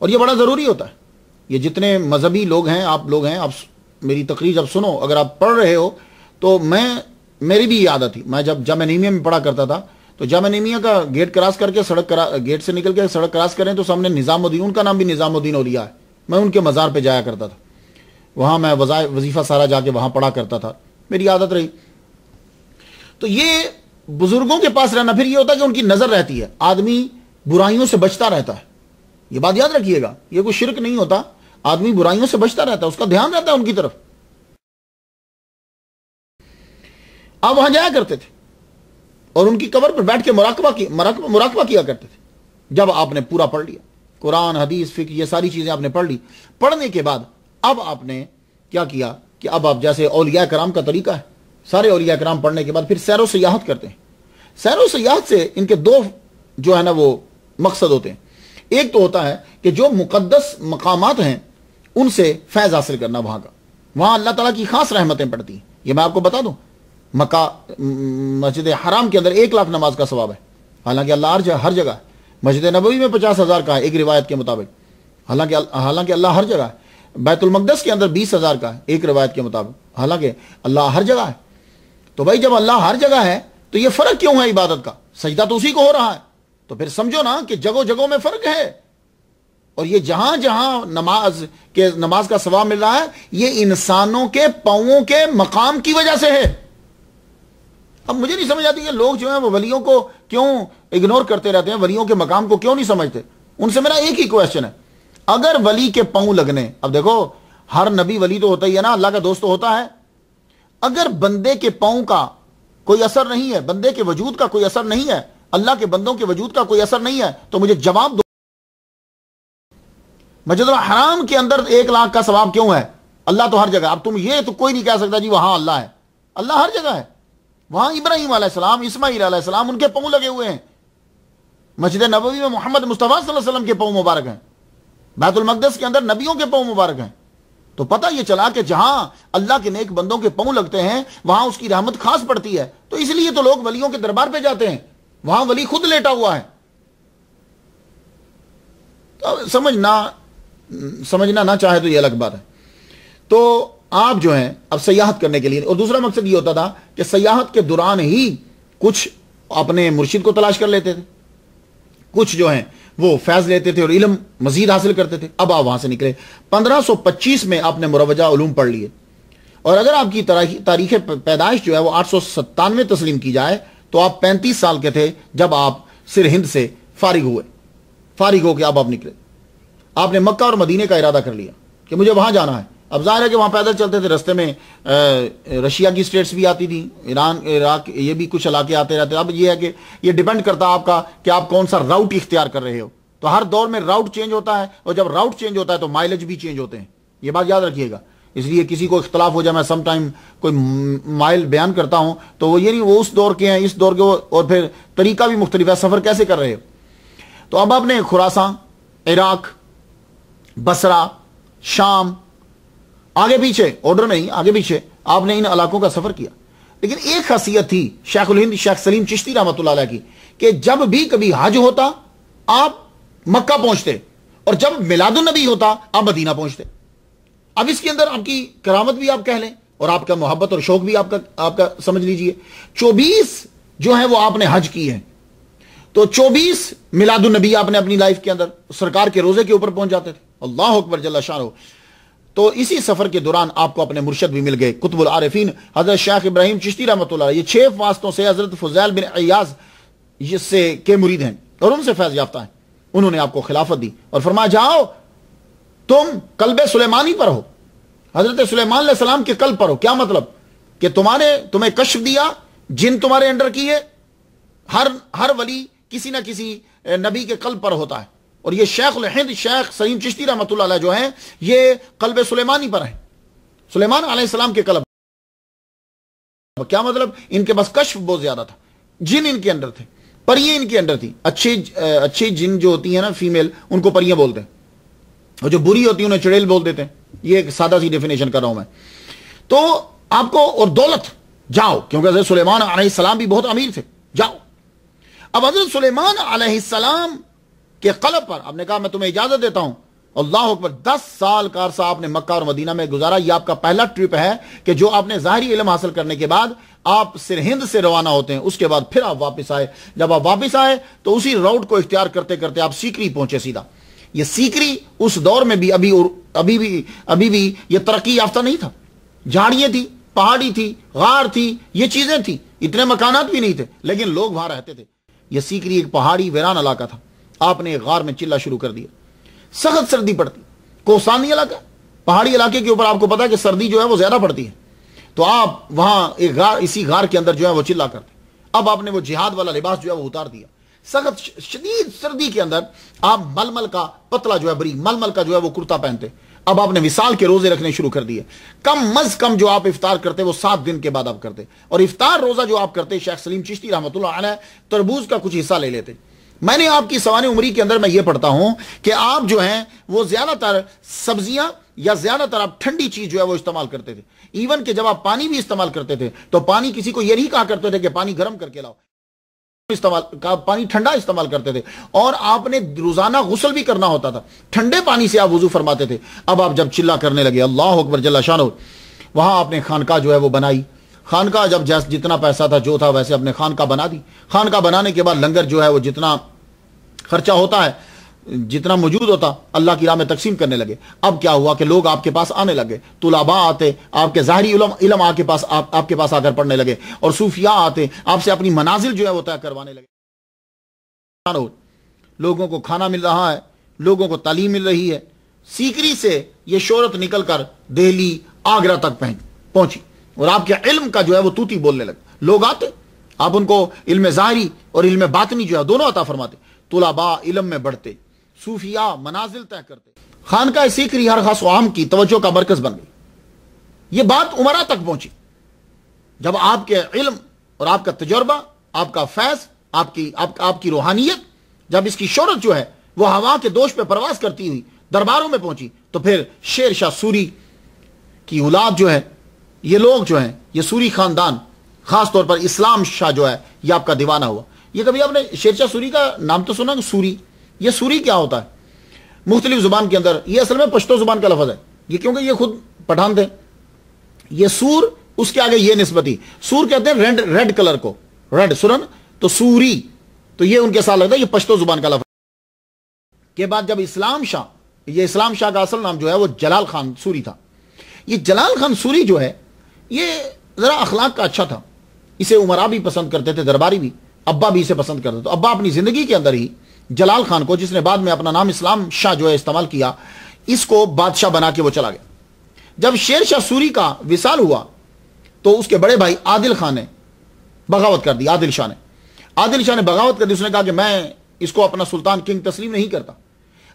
اور یہ بڑا ضروری ہوتا ہے۔ یہ جتنے مذہبی لوگ ہیں، آپ میری تقریر جب سنو، اگر آپ پڑھ رہے ہو تو میری بھی یہ عادت تھی، میں جب جامعہ نعیمیہ میں پڑھا کرتا تھا تو جامعہ نعیمیہ کا گیٹ کراس کر کے گیٹ سے نکل کے سڑک کراس کریں تو سامنے نظام الدین، ان کا نام بھی نظام الدین اولیاء ہے، میں ان کے مزار پہ جایا کرتا تھا۔ وہاں میں وظیفہ سارا جا کے وہاں پڑھا کرتا تھا، میری عادت رہی۔ تو یہ بزرگوں کے پاس رہنا، پھر یہ ہوتا ہے کہ ان کی نظر رہتی ہے، آدمی برائیوں سے بچتا رہتا ہے۔ یہ بات یاد رکھیے گا، یہ کوئی شرک نہیں ہوتا، آدمی برائیوں سے بچتا رہتا ہے، اس کا دھیان رہتا ہے ان کی طرف۔ آپ وہاں جایا کرتے تھے اور ان کی قبر پر بیٹھ کے مراقبہ کیا کرتے تھے۔ جب آپ نے پورا پڑھ لیا، قرآن، حدیث، فقہ، یہ ساری چیزیں آپ نے پڑھ لی، پڑھنے کے بعد اب آپ نے کیا کیا کہ اب آپ جیسے اولیاء کرام کا طریقہ ہے، سارے اولیاء کرام پڑھنے کے بعد پھر سیر و سیاحت کرتے ہیں۔ سیر و سیاحت سے ان کے دو جو ہے نا وہ مقصد ہوتے ہیں۔ ایک تو ہوتا ہے کہ جو مقدس مقامات ہیں ان سے فیض حاصل کرنا، وہاں اللہ تعالیٰ کی خاص رحمتیں پڑتی ہیں. یہ میں آپ کو بتا دوں، مکہ مسجد حرام کے اندر 1,00,000 نماز کا ثواب ہے، حالانکہ اللہ ہر جگہ ہے. مسجد نبوی میں 50,000 کا ہے ایک روایت کے مطابق، حالانکہ اللہ ہر جگہ ہے. بیت المقدس کے اندر 20,000 کا ہے ایک روایت کے مطابق، حالانکہ اللہ ہر جگہ ہے. تو بھائی جب اللہ ہر جگہ ہے تو یہ فرق کیوں ہے عبادت کا؟ سجدہ تو اسی کو ہو رہا ہے. تو پھر سمجھو نا کہ جگہوں جگہوں میں فرق ہے، اور یہ جہاں جہاں نماز کا ثواب مل رہا ہے یہ انسانوں کے پاؤں کے مقام کی وجہ سے ہے. اب مجھے نہیں سمجھ آتی کہ لوگ جو ہیں وہ ولیوں کو کیوں اگنور کرتے رہتے ہیں، ولیوں کے مقام کو کیوں نہیں سمجھتے. ان سے میرا ایک ہی کویسچن ہے، اگر ولی کے پاؤں لگنے، اب دیکھو ہر نبی ولی تو ہوتا ہی ہے نا، اللہ کا دوست تو ہوتا ہے. اگر بندے کے پاؤں کا کوئی اثر نہیں ہے، بندے کے وجود کا کوئی اثر نہیں ہے، اللہ کے بندوں کے وجود کا کوئی اثر نہیں ہے، تو مجھے جواب دو، مسجد الحرام کے اندر 1,00,000 کا ثواب کیوں ہے؟ اللہ تو ہر جگہ. اب تم یہ تو کوئی نہیں کہہ سکتا جی وہاں اللہ ہے. اللہ ہر جگہ ہے. وہاں ابراہیم علیہ السلام، اسماعیل علیہ السلام، ان کے پاؤں لگے ہوئے ہیں. مسجد نبوی میں محمد مصطفیٰ صلی اللہ علیہ وسلم کے پاؤں مبارک ہیں. بیت المقدس کے اندر نبیوں کے پاؤں مبارک ہیں. تو پتہ یہ چلا کہ جہاں اللہ کے نیک بندوں کے پاؤں لگتے ہیں وہاں اس کی رحمت خاص پڑتی ہے. تو اس لیے تو لوگ ولیوں کے دربار پہ جاتے ہیں، وہاں ولی خود لیٹا ہوا ہے. تو سمجھنا نہ چاہے تو یہ الگ بات ہے. تو آپ جو ہیں اب سیاحت کرنے کے لیے، اور دوسرا مقصد یہ ہوتا تھا کہ سیاحت کے دوران ہی کچھ اپنے مرشد کو تلاش کر لیتے تھے، کچھ جو ہیں وہ فیض لیتے تھے اور علم مزید حاصل کرتے تھے. اب آپ وہاں سے نکلے 1525 میں آپ نے مروجہ علوم پڑھ لیے، اور اگر آپ کی تاریخ پیدائش جو ہے وہ 897 تسلیم کی جائے تو آپ 35 سال کے تھے جب آپ سر ہند سے فارغ ہو کے اب آپ نکلے. آپ نے مکہ اور مدینے کا ارادہ کر لیا کہ مجھے وہاں جانا ہے. اب ظاہر ہے کہ وہاں پیدل چلتے تھے، رستے میں رشیا کی سٹیٹس بھی آتی تھی، ایران، عراق، یہ بھی کچھ علاقے آتے رہتے. اب یہ ہے کہ یہ ڈیپینڈ کرتا ہے آپ کا کہ آپ کون سا راؤٹ اختیار کر رہے ہو. تو ہر دور میں راؤٹ چینج ہوتا ہے، اور جب راؤٹ چینج ہوتا ہے تو مائلج بھی چینج ہوتے ہیں. یہ بات یاد رکھیے گا. اس لیے کسی کو اختلاف ہو جائے، میں سم ٹائم کوئی مائل بیان کرتا ہوں تو وہ یہ نہیں وہ اس دور کے ہیں، اس دور کے، اور پھر طریقہ بھی مختلف ہے، سفر کیسے کر رہے ہو. تو اب آپ نے خراسان، عراق، بصرہ، شام، آگے پیچھے آرڈر میں ہی آگے پیچھے آپ نے ان علاقوں کا سفر کیا. لیکن ایک خاصیت تھی شیخ الہند شیخ سلیم چشتی رحمۃ اللہ علیہ کی کہ جب بھی کبھی حج ہوتا آپ مکہ پہنچتے، اور جب میلاد النبی ہوتا آپ مدینہ پہنچتے. اب اس کے اندر آپ کی کرامت بھی آپ کہہ لیں، اور آپ کا محبت اور شوق بھی آپ کا سمجھ لیجئے. 24 جو ہے وہ آپ نے حج کی ہے، تو 24 میلاد النبی آپ نے اپنی لائف کے اندر سرکار کے روزے کے اوپر پہنچ جاتے تھے. اللہ اکبر جل شانہ. تو اسی سفر کے دوران آپ کو اپنے مرشد بھی مل گئے، قطب العارفین حضرت شیخ ابراہیم چشتی رحمۃ اللہ. یہ 6 واسطوں سے حضرت فضیل بن عیاض کے مرید ہیں اور ان سے فیض یافتہ ہیں. انہوں نے آپ کو خلافت دی اور فرمایا جاؤ تم قلب سلیمانی پر ہو، حضرت سلیمان علیہ السلام کے قلب پر ہو. کیا مطلب؟ کہ تمہیں کشف دیا، جن تمہارے انڈر کی ہے. ہر ولی کسی نہ کسی نبی کے قلب پر ہوتا ہے، اور یہ شیخ الہند شیخ سلیم چشتی رحمۃ اللہ علیہ جو ہیں یہ قلب سلیمانی پر ہیں، سلیمان علیہ السلام کے قلب. کیا مطلب؟ ان کے پاس کشف بہت زیادہ تھا، جن ان کے اندر تھے، پریاں ان کے اندر تھی. اچھی جن جو ہوتی ہیں نا فیمیل، ان کو پریاں بولتے ہیں، اور جو بری ہوتی ہیں انہیں چڑیل بول دیتے ہیں. یہ ایک سادہ سی ڈیفینیشن کر رہا ہوں میں. تو آپ کو، اور دولت، جاؤ، کیونکہ حضرت سلیمان علیہ السلام بھی بہت امیر تھے، جاؤ. اب حضرت سلیمان علیہ السلام کے قلب پر آپ نے کہا میں تمہیں اجازت دیتا ہوں. اللہ اکبر. 10 سال کا عرصہ آپ نے مکہ اور مدینہ میں گزارا. یہ آپ کا پہلا ٹرپ ہے کہ جو آپ نے ظاہری علم حاصل کرنے کے بعد آپ سرہند سے روانہ ہوتے ہیں، اس کے بعد پھر آپ واپس آئے. جب آپ واپس آئے تو اسی روٹ کو اختیار کرتے کرتے آپ سیکری پہنچے سیدھا. یہ سیکری اس دور میں بھی ابھی بھی یہ ترقی یافتہ نہیں تھا. جھاڑیاں تھی، پہاڑی تھی، غار تھی، یہ چیزیں تھی، اتنے مکانات بھی نہیں تھے، لیکن لوگ وہاں رہتے تھے. یہ سیکری ایک پہاڑی ویران علاقہ تھا. آپ نے ایک غار میں چلنا شروع کر دیا. سخت سردی پڑتی، کوسانی علاقہ، پہاڑی علاقے کے اوپر آپ کو پتا کہ سردی جو ہے وہ زیادہ پڑتی ہے. تو آپ وہاں ایک غار، اسی غار کے اندر جو ہے وہ چلا کرتے. اب آپ نے وہ جہاد والا لباس جو ہے وہ اتار دیا. سخت شدید سردی کے اندر آپ ململ کا پتلا جو ہے بری ململ کا جو ہے وہ کرتا پہنتے. اب آپ نے وصال کے روزے رکھنے شروع کر دیے. کم از کم جو آپ افطار کرتے وہ 7 دن کے بعد آپ کرتے. اور افطار روزہ جو آپ کرتے شیخ سلیم چشتی رحمۃ اللہ علیہ تربوز کا کچھ حصہ لے لیتے. میں نے آپ کی سوانح عمری کے اندر میں یہ پڑھتا ہوں کہ آپ جو ہیں وہ زیادہ تر سبزیاں یا زیادہ تر آپ ٹھنڈی چیز جو ہے وہ استعمال کرتے تھے. ایون کہ جب آپ پانی بھی استعمال کرتے تھے تو پانی کسی کو یہ نہیں کہا کرتے تھے کہ پانی گرم کر کے لاؤ, پانی ٹھنڈا استعمال کرتے تھے. اور آپ نے روزانہ غسل بھی کرنا ہوتا تھا, ٹھنڈے پانی سے آپ وضو فرماتے تھے. اب آپ جب چلا کرنے لگے, اللہ اکبر جل شانہ, وہاں آپ نے خانقاہ جو ہے وہ بنائی. خانقاہ جب جتنا پیسہ تھا جو تھا ویسے اپنے خانقاہ بنا دی. خانقاہ بنانے کے بعد لنگر جو ہے وہ جتنا خرچہ ہوتا ہے, جتنا موجود ہوتا, اللہ کی راہ میں تقسیم کرنے لگے. اب کیا ہوا کہ لوگ آپ کے پاس آنے لگے, طلباء آتے, آپ کے ظاہری علم آپ کے پاس آ کر پڑھنے لگے, اور صوفیاء آتے, آپ سے اپنی منازل جو ہے وہ طے کروانے لگے. لوگوں کو کھانا مل رہا ہے, لوگوں کو تعلیم مل رہی ہے. سیکری سے یہ شہرت نکل کر دہلی, آگرہ تک پہنچی, اور آپ کے علم کا جو ہے وہ توتی بولنے لگے. لوگ آتے, آپ ان کو علم ظاہری اور علم باطنی جو ہے دونوں عطا فرماتے. طلباء علم میں بڑھتے, صوفیاء منازل طے کرتے. خانقاہ سیکری ہر خاص و عام کی توجہ کا مرکز بن گئی. یہ بات عمرہ تک پہنچی جب آپ کے علم اور آپ کا تجربہ, آپ کا فیض, آپ کی روحانیت, جب اس کی شہرت جو ہے وہ ہوا کے دوش پہ پرواز کرتی ہوئی درباروں میں پہنچی, تو پھر شیر شاہ سوری کی اولاد جو ہے, یہ لوگ جو ہیں, یہ سوری خاندان, خاص طور پر اسلام شاہ جو ہے یہ آپ کا دیوانہ ہوا. یہ کبھی آپ نے شیر شاہ سوری کا نام تو سنا کہ سوری, یہ سوری کیا ہوتا ہے مختلف زبان کے اندر؟ یہ اصل میں پشتو زبان کا لفظ ہے یہ, کیونکہ یہ خود پٹھان تھے. یہ سور, اس کے آگے یہ نسبتی, سور کہتے ہیں ریڈ کلر کو, ریڈ سرن, تو سوری, تو یہ ان کے ساتھ لگتا ہے, یہ پشتو زبان کا لفظ. کے بعد جب اسلام شاہ, یہ اسلام شاہ کا اصل نام جو ہے وہ جلال خان سوری تھا. یہ جلال خان سوری جو ہے یہ ذرا اخلاق کا اچھا تھا, اسے عمرا بھی پسند کرتے تھے, درباری بھی, ابا بھی اسے پسند کرتے. تو ابا اپنی زندگی کے اندر ہی جلال خان کو, جس نے بعد میں اپنا نام اسلام شاہ جو ہے استعمال کیا, اس کو بادشاہ بنا کے وہ چلا گیا. جب شیر شاہ سوری کا وصال ہوا تو اس کے بڑے بھائی عادل خان نے بغاوت کر دی. عادل شاہ نے بغاوت کر دی. اس نے کہا کہ میں اس کو اپنا سلطان کنگ تسلیم نہیں کرتا.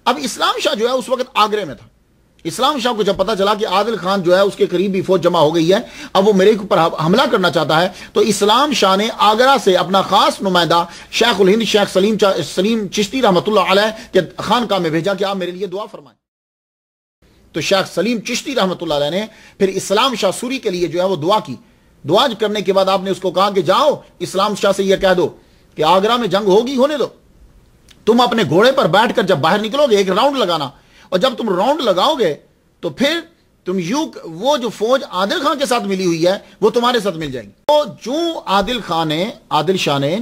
اب اسلام شاہ جو ہے اس وقت آگرے میں تھا. اسلام شاہ کو جب پتا چلا کہ عادل خان جو ہے اس کے قریب بھی فوج جمع ہو گئی ہے, اب وہ میرے اوپر حملہ کرنا چاہتا ہے, تو اسلام شاہ نے آگرہ سے اپنا خاص نمائندہ شیخ الہند شیخ سلیم چشتی رحمۃ اللہ علیہ کے خانقاہ میں بھیجا کہ آپ میرے لیے دعا فرمائیں. تو شیخ سلیم چشتی رحمۃ اللہ علیہ نے پھر اسلام شاہ سوری کے لیے جو ہے وہ دعا کی. دعا کرنے کے بعد آپ نے اس کو کہا کہ جاؤ اسلام شاہ سے یہ کہہ دو کہ آگرہ میں جنگ ہوگی, ہونے دو, تم اپنے گھوڑے پر بیٹھ کر جب باہر نکلو گے ایک راؤنڈ لگانا, اور جب تم راؤنڈ لگاؤ گے تو پھر تم وہ جو فوج عادل خان کے ساتھ ملی ہوئی ہے وہ تمہارے ساتھ مل جائیں گی. تو جو عادل شاہ نے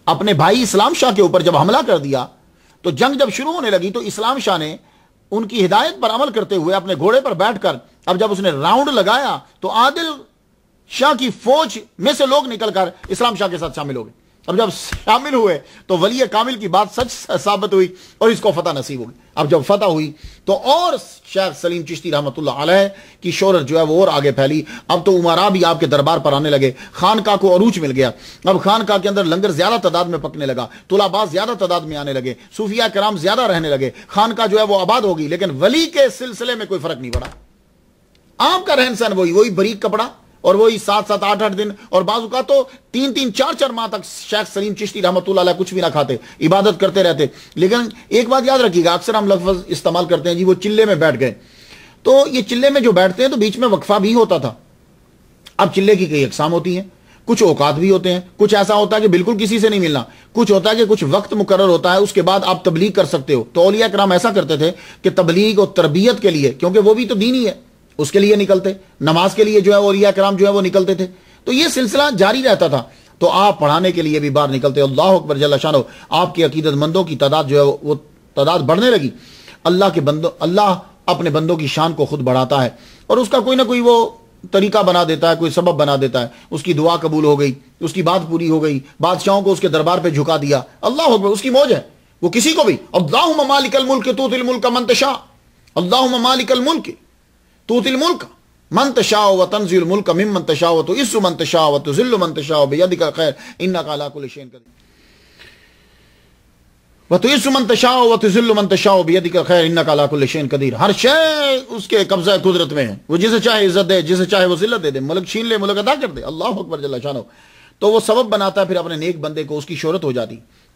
اپنے بھائی اسلام شاہ کے اوپر جب حملہ کر دیا, تو جنگ جب شروع ہونے لگی تو اسلام شاہ نے ان کی ہدایت پر عمل کرتے ہوئے اپنے گھوڑے پر بیٹھ کر, اب جب اس نے راؤنڈ لگایا تو عادل شاہ کی فوج میں سے لوگ نکل کر اسلام شاہ کے ساتھ شامل ہو گئے. اب جب شامل ہوئے تو ولی کامل کی بات سچ ثابت ہوئی اور اس کو فتح نصیب ہوگی. اب جب فتح ہوئی تو اور شیخ سلیم چشتی رحمۃ اللہ علیہ کی شہرت جو ہے وہ اور آگے پھیلی. اب تو عمرا بھی آپ کے دربار پر آنے لگے, خانقاہ کو عروج مل گیا. اب خانقاہ کے اندر لنگر زیادہ تعداد میں پکنے لگا, طلباء زیادہ تعداد میں آنے لگے, صوفیاء کرام زیادہ رہنے لگے, خانقاہ جو ہے وہ آباد ہوگی. لیکن ولی کے سلسلے میں کوئی فرق نہیں پڑا. آپ کا رہن سہن وہی باریک کپڑا, اور وہی 7-7 8-8 دن, اور بعض اوقات تو 3-3 4-4 ماہ تک شیخ سلیم چشتی رحمۃ اللہ علیہ کچھ بھی نہ کھاتے, عبادت کرتے رہتے. لیکن ایک بات یاد رکھیے گا, اکثر ہم لفظ استعمال کرتے ہیں جی وہ چلے میں بیٹھ گئے, تو یہ چلے میں جو بیٹھتے ہیں تو بیچ میں وقفہ بھی ہوتا تھا. اب چلے کی کئی اقسام ہوتی ہیں, کچھ اوقات بھی ہوتے ہیں, کچھ ایسا ہوتا ہے کہ بالکل کسی سے نہیں ملنا, کچھ ہوتا ہے کہ کچھ وقت مقرر ہوتا ہے, اس کے بعد آپ تبلیغ کر سکتے ہو. تو اولیاء کرام ایسا کرتے تھے کہ تبلیغ اور تربیت کے لیے, کیونکہ وہ بھی تو دین ہی ہے, اس کے لیے نکلتے, نماز کے لیے جو ہے اولیاء کرام جو ہے وہ نکلتے تھے. تو یہ سلسلہ جاری رہتا تھا. تو آپ پڑھانے کے لیے بھی باہر نکلتے. اللہ اکبر جل شانہ, آپ کے عقیدت مندوں کی تعداد جو ہے وہ تعداد بڑھنے لگی. اللہ اپنے بندوں کی شان کو خود بڑھاتا ہے, اور اس کا کوئی نہ کوئی وہ طریقہ بنا دیتا ہے, کوئی سبب بنا دیتا ہے. اس کی دعا قبول ہو گئی, اس کی بات پوری ہو گئی, بادشاہوں کو اس کے دربار پہ جھکا دیا. اللہ اکبر, اس کی موج ہے, وہ کسی کو بھی. اللہم مالک الملک تؤتی الملک من تشاء, اللہم مالک الملک تؤتی الملک من تشاء وتنزع الملک ممن تشاء وتعز من تشاء وتذل من تشاء بیدک الخیر انک علی کل شیء قدیر. وتعز من تشاء وتذل من تشاء بیدک الخیر انک علی کل شیء قدیر. ہر شے اس کے قبضہ قدرت میں ہے, وہ جسے چاہے عزت دے, جسے چاہے وہ ذلت دے دے, ملک چھین لے, ملک عطا کر دے. اللہ اکبر جل شانہ. تو وہ سبب بناتا ہے پھر اپنے نیک بندے کو, اس کی شہرت ہو جاتی.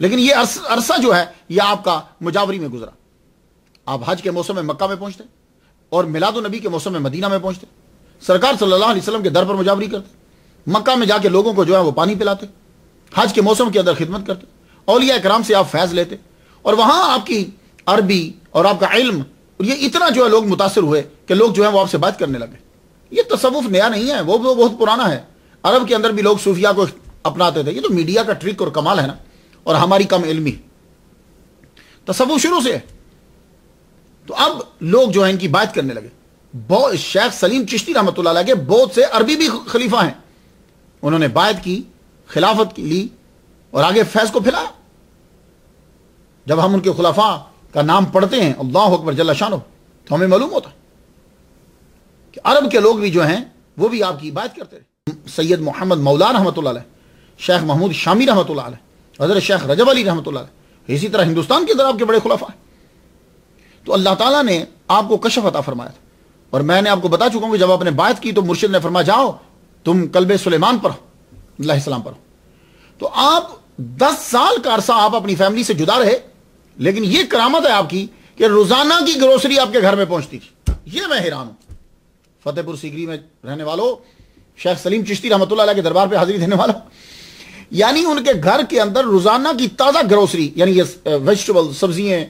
لیکن یہ عرصہ جو ہے یہ آپ کا مجاوری میں گزرا. آپ حج کے موسم میں مکہ میں پہنچتے اور میلاد النبی کے موسم میں مدینہ میں پہنچتے. سرکار صلی اللہ علیہ وسلم کے در پر مجاوری کرتے. مکہ میں جا کے لوگوں کو جو ہے وہ پانی پلاتے. حج کے موسم کے اندر خدمت کرتے. اولیاء کرام سے آپ فیض لیتے. اور وہاں آپ کی عربی اور آپ کا علم یہ اتنا جو ہے لوگ متاثر ہوئے کہ لوگ جو ہے وہ آپ سے بات کرنے لگے. یہ تصوف نیا نہیں ہے, وہ بہت پرانا ہے. عرب کے اندر بھی لوگ صوفیہ کو اپناتے تھے. یہ تو میڈیا کا ٹرک اور کمال ہے نا, اور ہماری کم علمی. تصوف شروع سے ہے. تو اب لوگ جو ہیں ان کی بات کرنے لگے. شیخ سلیم چشتی رحمۃ اللہ علیہ کے بہت سے عربی بھی خلیفہ ہیں. انہوں نے بات کی, خلافت کی لی اور آگے فیض کو پھیلایا. جب ہم ان کے خلفاء کا نام پڑھتے ہیں اللہ اکبر جل شانہ تو ہمیں معلوم ہوتا ہے کہ عرب کے لوگ بھی جو ہیں وہ بھی آپ کی بات کرتے ہیں. سید محمد مولا رحمۃ اللہ علیہ, شیخ محمود شامی رحمۃ اللہ علیہ, حضرت شیخ رجب علی رحمۃ اللہ علیہ, اسی طرح ہندوستان کے اندر آپ کے بڑے خلفاء ہیں. تو اللہ تعالیٰ نے آپ کو کشف عطا فرمایا تھا. اور میں نے آپ کو بتا چکا ہوں کہ جب آپ نے بات کی تو مرشد نے فرمایا جاؤ تم کلب سلیمان پڑھو, علیہ السلام پڑھو. تو آپ 10 سال کا عرصہ آپ اپنی فیملی سے جدا رہے, لیکن یہ کرامت ہے آپ کی کہ روزانہ کی گروسری آپ کے گھر میں پہنچتی تھی. یہ میں حیران ہوں. فتح پور سیکری میں رہنے والوں, شیخ سلیم چشتی رحمۃ اللہ علیہ کے دربار پہ حاضری دینے والا, یعنی ان کے گھر کے اندر روزانہ کی تازہ گروسری, یعنی یہ ویجیٹیبل, سبزیاں,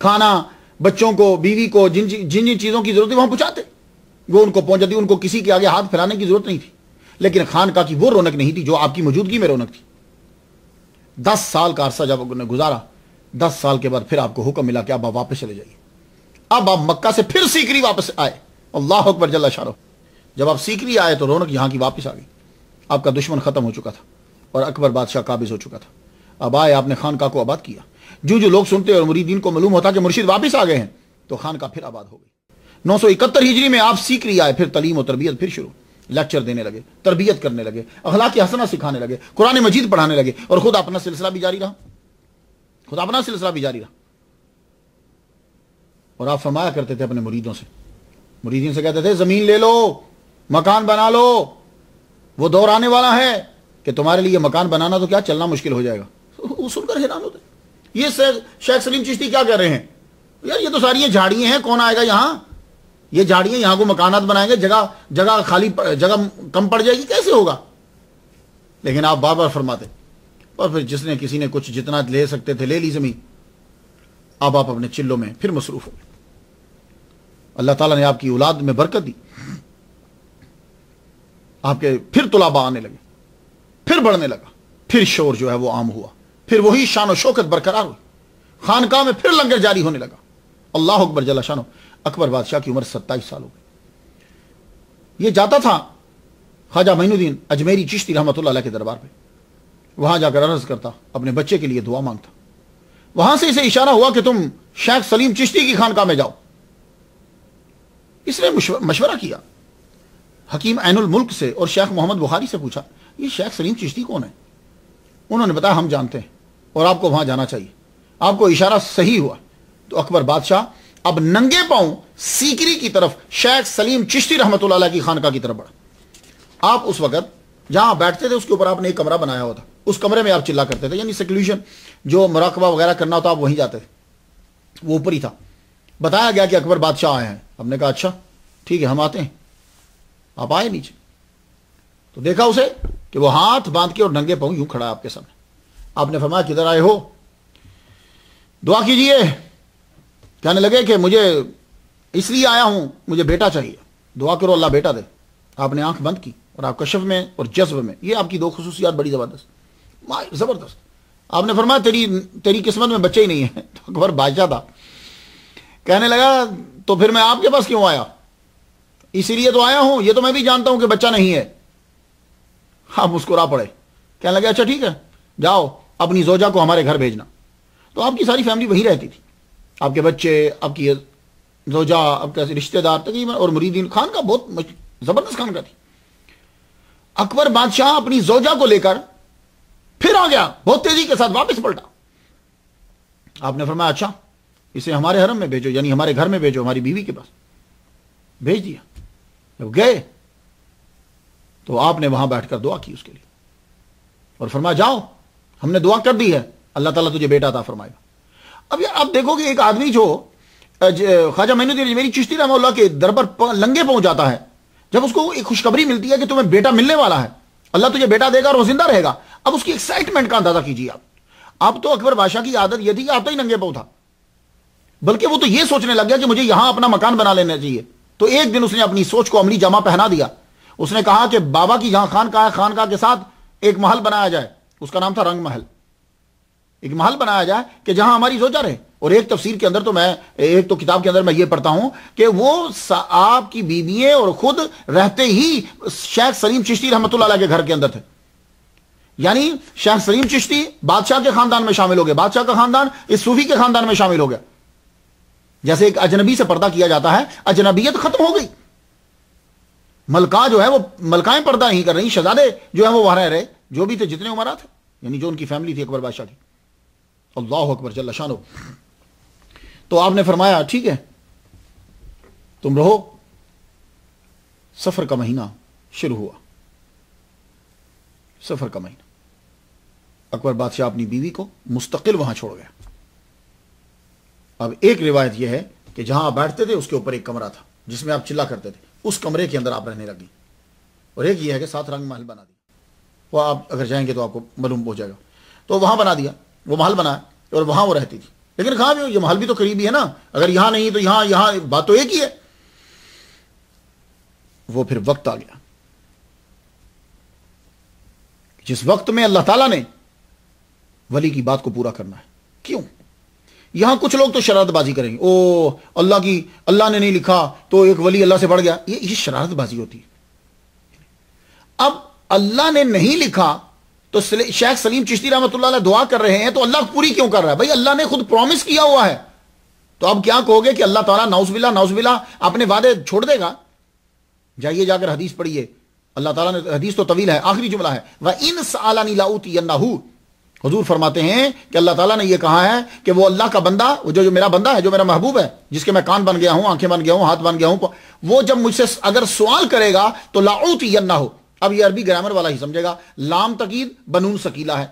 کھانا, بچوں کو, بیوی کو جن جن چیزوں کی ضرورت ہے وہاں پہنچاتے. وہ ان کو پہنچ جاتی, ان کو کسی کے آگے ہاتھ پھیلانے کی ضرورت نہیں تھی. لیکن خانقاہ کی وہ رونق نہیں تھی جو آپ کی موجودگی میں رونق تھی. 10 سال کا عرصہ جب انہوں نے گزارا, 10 سال کے بعد پھر آپ کو حکم ملا کہ اب آپ واپس چلے جائیے. اب آپ مکہ سے پھر سیکری واپس آئے. اللہ اکبر جل شانہ. جب آپ سیکری آئے تو رونق یہاں کی واپس آ گئی. آپ کا دشمن ختم ہو چکا تھا اور اکبر بادشاہ قابض ہو چکا تھا. اب آئے, آپ نے خانقاہ کو آباد کیا. جو لوگ سنتے اور مریدین کو معلوم ہوتا کہ مرشد واپس آ گئے ہیں تو خانقاہ پھر آباد ہو گئی. 971 ہجری میں آپ سیکری آئے. پھر تعلیم و تربیت پھر شروع. لیکچر دینے لگے, تربیت کرنے لگے, اخلاق حسنہ سکھانے لگے, قرآن مجید پڑھانے لگے, اور خود اپنا سلسلہ بھی جاری رہا. اور آپ فرمایا کرتے تھے اپنے مریدین سے کہتے تھے زمین لے لو, مکان بنا لو. وہ دور آنے والا ہے کہ تمہارے لیے مکان بنانا تو کیا چلنا مشکل ہو جائے گا. وہ سن کر حیران ہوتے. یہ شیخ سلیم چشتی کیا کہہ رہے ہیں یار, یہ تو ساری یہ جھاڑیاں ہیں, کون آئے گا یہاں, یہ جھاڑیاں یہاں کو مکانات بنائیں گے, جگہ خالی, جگہ کم پڑ جائے گی, کیسے ہوگا. لیکن آپ بار بار فرماتے, اور پھر جس نے کسی نے کچھ جتنا لے سکتے تھے لے لی زمین. اب آپ اپنے چلوں میں پھر مصروف ہو گئے. اللہ تعالیٰ نے آپ کی اولاد میں برکت دی. آپ کے پھر طلباء آنے لگے, پھر بڑھنے لگا, پھر شور جو ہے وہ عام ہوا, پھر وہی شان و شوکت برقرار ہوئی. خانقاہ میں پھر لنگر جاری ہونے لگا. اللہ اکبر جل شانہ. اکبر بادشاہ کی عمر 27 سال ہو گئی. یہ جاتا تھا خواجہ معین الدین اجمیری چشتی رحمۃ اللہ علیہ کے دربار پہ. وہاں جا کر عرض کرتا, اپنے بچے کے لیے دعا مانگتا. وہاں سے اسے اشارہ ہوا کہ تم شیخ سلیم چشتی کی خانقاہ میں جاؤ. اس نے مشورہ کیا حکیم عین الملک سے اور شیخ محمد بخاری سے. پوچھا یہ شیخ سلیم چشتی کون ہے. انہوں نے بتایا ہم جانتے ہیں اور آپ کو وہاں جانا چاہیے. آپ کو اشارہ صحیح ہوا. تو اکبر بادشاہ اب ننگے پاؤں سیکری کی طرف شیخ سلیم چشتی رحمۃ اللہ علیہ کی خانقاہ کی طرف بڑھا. آپ اس وقت جہاں بیٹھتے تھے اس کے اوپر آپ نے ایک کمرہ بنایا ہوا تھا. اس کمرے میں آپ چلا کرتے تھے, یعنی سیکلوشن, جو مراقبہ وغیرہ کرنا ہوتا آپ وہیں جاتے تھے. وہ اوپر ہی تھا. بتایا گیا کہ اکبر بادشاہ آئے ہیں. ہم نے کہا اچھا ٹھیک ہے ہم آتے ہیں. آپ آئے نیچے تو دیکھا اسے کہ وہ ہاتھ باندھ کے اور ننگے پاؤں یوں کھڑا ہے آپ کے سامنے. آپ نے فرمایا کدھر آئے ہو, دعا کیجئے. کہنے لگے کہ مجھے اس لیے آیا ہوں, مجھے بیٹا چاہیے, دعا کرو اللہ بیٹا دے. آپ نے آنکھ بند کی اور آپ کشف میں اور جذب میں, یہ آپ کی 2 خصوصیات بڑی زبردست. آپ نے فرمایا تیری قسمت میں بچے ہی نہیں ہے. تو اکبر بادشاہ تھا, کہنے لگا تو پھر میں آپ کے پاس کیوں آیا. اسی لیے تو آیا ہوں, یہ تو میں بھی جانتا ہوں کہ بچہ نہیں ہے. آپ مسکرا پڑے. کہنے لگے اچھا ٹھیک ہے جاؤ اپنی زوجہ کو ہمارے گھر بھیجنا. تو آپ کی ساری فیملی وہیں رہتی تھی, آپ کے بچے, آپ کی زوجہ, آپ کے رشتہ دار تقریباً, اور مریدین. خان کا بہت زبردست خان کا تھی. اکبر بادشاہ اپنی زوجہ کو لے کر پھر آ گیا, بہت تیزی کے ساتھ واپس پلٹا. آپ نے فرمایا اچھا اسے ہمارے حرم میں بھیجو, یعنی ہمارے گھر میں بھیجو, ہماری بیوی کے پاس. بھیج دیا. جب گئے تو آپ نے وہاں بیٹھ کر دعا کی اس کے لیے اور فرمایا جاؤ ہم نے دعا کر دی ہے، اللہ تعالیٰ تجھے بیٹا عطا فرمائے گا۔ اب یار آپ دیکھو کہ ایک آدمی جو خواجہ معین الدین اجمیری چشتی رحمہ اللہ کے در پر لنگے پہنچ جاتا ہے، جب اس کو ایک خوشخبری ملتی ہے کہ تمہیں بیٹا ملنے والا ہے، اللہ تجھے بیٹا دے گا اور وہ زندہ رہے گا، اب اس کی ایکسائٹمنٹ کا اندازہ کیجیے آپ تو اکبر بادشاہ کی عادت یہ تھی کہ آتا ہی ننگے پاؤں تھا، بلکہ وہ تو یہ سوچنے لگ گیا کہ مجھے یہاں اپنا مکان بنا لینا چاہیے۔ تو ایک دن اس نے اپنی سوچ کو عملی جامہ پہنا دیا، اس نے کہا کہ بابا کی جہاں خانقاہ ہے، خانقاہ کے ساتھ ایک محل بنایا جائے، اس کا نام تھا رنگ محل، ایک محل بنایا جائے کہ جہاں ہماری زوجہ رہے۔ اور ایک تفسیر کے اندر تو میں ایک تو کتاب کے اندر میں یہ پڑھتا ہوں کہ وہ آپ کی بیوییں اور خود رہتے ہی شیخ سلیم چشتی رحمۃ اللہ علیہ کے گھر کے اندر تھے، یعنی شیخ سلیم چشتی بادشاہ کے خاندان میں شامل ہو گئے، بادشاہ کا خاندان اس صوفی کے خاندان میں شامل ہو گیا۔ جیسے ایک اجنبی سے پردہ کیا جاتا ہے، اجنبیت ختم ہو گئی، ملکہ جو ہے وہ ملکائیں پردہ نہیں کر رہی، شہزادے جو ہیں وہ وہاں رہ رہے، جو بھی تھے جتنے عمرات تھے، یعنی جو ان کی فیملی تھی اکبر بادشاہ کی، اللہ اکبر جل شانہ۔ تو آپ نے فرمایا ٹھیک ہے تم رہو۔ سفر کا مہینہ شروع ہوا، سفر کا مہینہ، اکبر بادشاہ اپنی بیوی کو مستقل وہاں چھوڑ گیا۔ اب ایک روایت یہ ہے کہ جہاں آپ بیٹھتے تھے اس کے اوپر ایک کمرہ تھا جس میں آپ چلا کرتے تھے، اس کمرے کے اندر آپ رہنے لگی، اور ایک یہ ہے کہ ساتھ رنگ محل بنا دیا، وہ آپ اگر جائیں گے تو آپ کو معلوم ہو جائے گا۔ تو وہاں بنا دیا، وہ محل بنایا اور وہاں وہ رہتی تھی، لیکن کہاں بھی یہ محل بھی تو قریبی ہے نا، اگر یہاں نہیں تو یہاں بات تو ایک ہی ہے۔ وہ پھر وقت آ گیا جس وقت میں اللہ تعالیٰ نے ولی کی بات کو پورا کرنا ہے۔ کیوں؟ یہاں کچھ لوگ تو شرارت بازی کریں گے، او اللہ نے نہیں لکھا تو ایک ولی اللہ سے بڑھ گیا، یہ شرارت بازی ہوتی ہے۔ اب اللہ نے نہیں لکھا تو شیخ سلیم چشتی رحمۃ اللہ علیہ دعا کر رہے ہیں تو اللہ پوری کیوں کر رہا ہے؟ بھائی اللہ نے خود پرومس کیا ہوا ہے، تو اب کیا کہو گے کہ اللہ تعالیٰ نعوذ باللہ اپنے وعدے چھوڑ دے گا؟ جائیے جا کر حدیث پڑھیے، اللہ تعالیٰ نے، حدیث تو طویل ہے، آخری جملہ ہے وَإِنْ سَأَلَنِي لَأُوتِيَنَّهُ۔ حضور فرماتے ہیں کہ اللہ تعالیٰ نے یہ کہا ہے کہ وہ اللہ کا بندہ، جو میرا بندہ ہے، جو میرا محبوب ہے، جس کے میں کان بن گیا ہوں، آنکھیں بن گیا ہوں، ہاتھ بن گیا ہوں، وہ جب مجھ سے اگر سوال کرے گا تو لَأُوتِيَنَّهُ۔ اب یہ عربی گرامر والا ہی سمجھے گا، لام تقید بنون سکیلہ ہے۔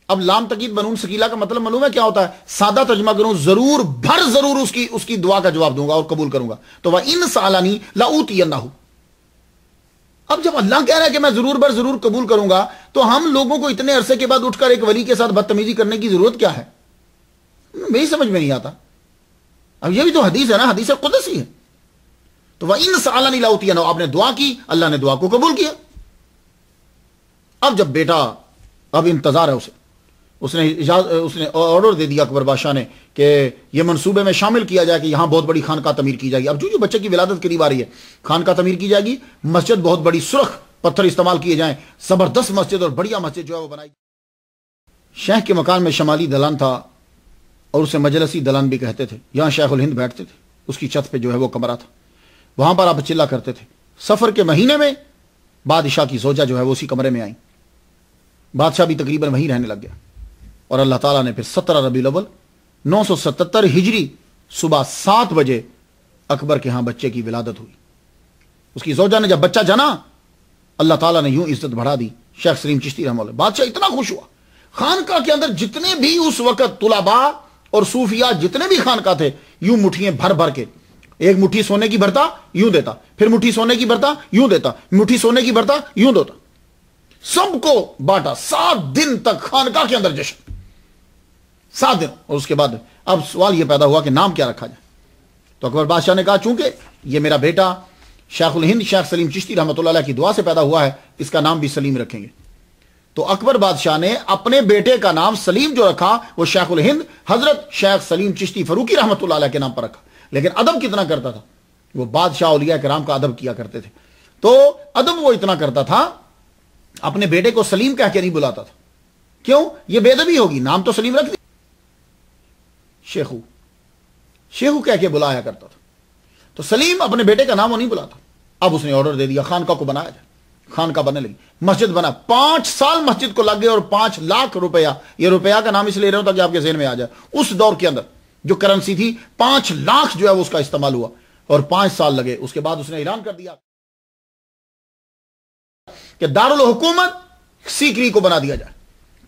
اب لام تقید بنون سکیلہ کا مطلب معلوم ہے کیا ہوتا ہے؟ سادہ ترجمہ کروں، ضرور اس کی دعا کا جواب دوں گا اور قبول کروں گا۔ تو وَإِنْ سَأَلَنِي لَأُوتِيَنَّهُ۔ اب جب اللہ کہہ رہا ہے کہ میں ضرور قبول کروں گا، تو ہم لوگوں کو اتنے عرصے کے بعد اٹھ کر ایک ولی کے ساتھ بدتمیزی کرنے کی ضرورت کیا ہے؟ میری سمجھ میں نہیں آتا۔ اب یہ بھی تو حدیث ہے نا، حدیث قدسی ہے۔ تو وَإِنْ سَأَلَنِي لَأُوتِيَنَّهُ، آپ نے دعا کی، اللہ نے دعا کو قبول کیا۔ اب جب بیٹا، اب انتظار ہے اس نے آرڈر دے دیا اکبر بادشاہ نے کہ یہ منصوبے میں شامل کیا جائے کہ یہاں بہت بڑی خانقاہ تعمیر کی جائے گی۔ اب جو بچے کی ولادت قریب آ رہی ہے، خانقاہ تعمیر کی جائے گی، مسجد بہت بڑی سرخ پتھر استعمال کیے جائیں، زبردست مسجد اور بڑھیا مسجد جو ہے وہ بنائی۔ شیخ کے مکان میں شمالی دلان تھا اور اسے مجلسی دلان بھی کہتے تھے، یہاں شیخ الہند بیٹھتے تھے، اس کی چھت پہ جو ہے وہ کمرہ تھا، وہاں پر آپ چلا کرتے تھے۔ سفر کے مہینے میں بادشاہ کی زوجہ جو ہے وہ اسی کمرے میں آئیں، بادشاہ بھی تقریباً وہیں رہنے لگ گیا، اور اللہ تعالیٰ نے پھر 17 ربیع الاول 977 ہجری صبح 7 بجے اکبر کے ہاں بچے کی ولادت ہوئی۔ اس کی زوجہ نے جب بچہ جنا، اللہ تعالیٰ نے یوں عزت بڑھا دی شیخ سلیم چشتی رحمہ اللہ۔ بادشاہ اتنا خوش ہوا، خانقاہ کے اندر جتنے بھی اس وقت طلباء اور صوفیاء جتنے بھی خانقاہ تھے، یوں مٹھیاں بھر کے، ایک مٹھی سونے کی بھرتا یوں دیتا، پھر مٹھی سونے کی بھرتا یوں دیتا، مٹھی سونے کی بھرتا یوں دیتا، سب کو بانٹا۔ 7 دن تک خانقاہ کے اندر جشن، 7 دن۔ اور اس کے بعد اب سوال یہ پیدا ہوا کہ نام کیا رکھا جائے؟ تو اکبر بادشاہ نے کہا چونکہ یہ میرا بیٹا شیخ الہند شیخ سلیم چشتی رحمۃ اللہ علیہ کی دعا سے پیدا ہوا ہے، اس کا نام بھی سلیم رکھیں گے۔ تو اکبر بادشاہ نے اپنے بیٹے کا نام سلیم جو رکھا وہ شیخ الہند حضرت شیخ سلیم چشتی فروکی رحمۃ اللہ علیہ کے نام پر رکھا۔ لیکن ادب کتنا کرتا تھا وہ، بادشاہ اولیاء کرام کا ادب کیا کرتے تھے، تو ادب وہ اتنا کرتا تھا، اپنے بیٹے کو سلیم کہہ کے نہیں بلاتا تھا۔ کیوں؟ یہ بے ادبی ہوگی، نام تو سلیم رکھ دیا، شیخو کہہ کے بلایا کرتا تھا۔ تو سلیم اپنے بیٹے کا نام وہ نہیں بلاتا۔ اب اس نے آرڈر دے دیا خانقاہ کو بنایا جائے، خانقاہ بننے لگی، مسجد بنا۔ 5 سال مسجد کو لگ گئے اور 5 لاکھ روپیہ، یہ روپیہ کا نام اس لیے رہا ہوں تاکہ آپ کے ذہن میں آ جائے، اس دور کے اندر جو کرنسی تھی 5 لاکھ جو ہے وہ اس کا استعمال ہوا، اور 5 سال لگے۔ اس کے بعد اس نے اعلان کر دیا کہ دارالحکومت سیکری کو بنا دیا جائے۔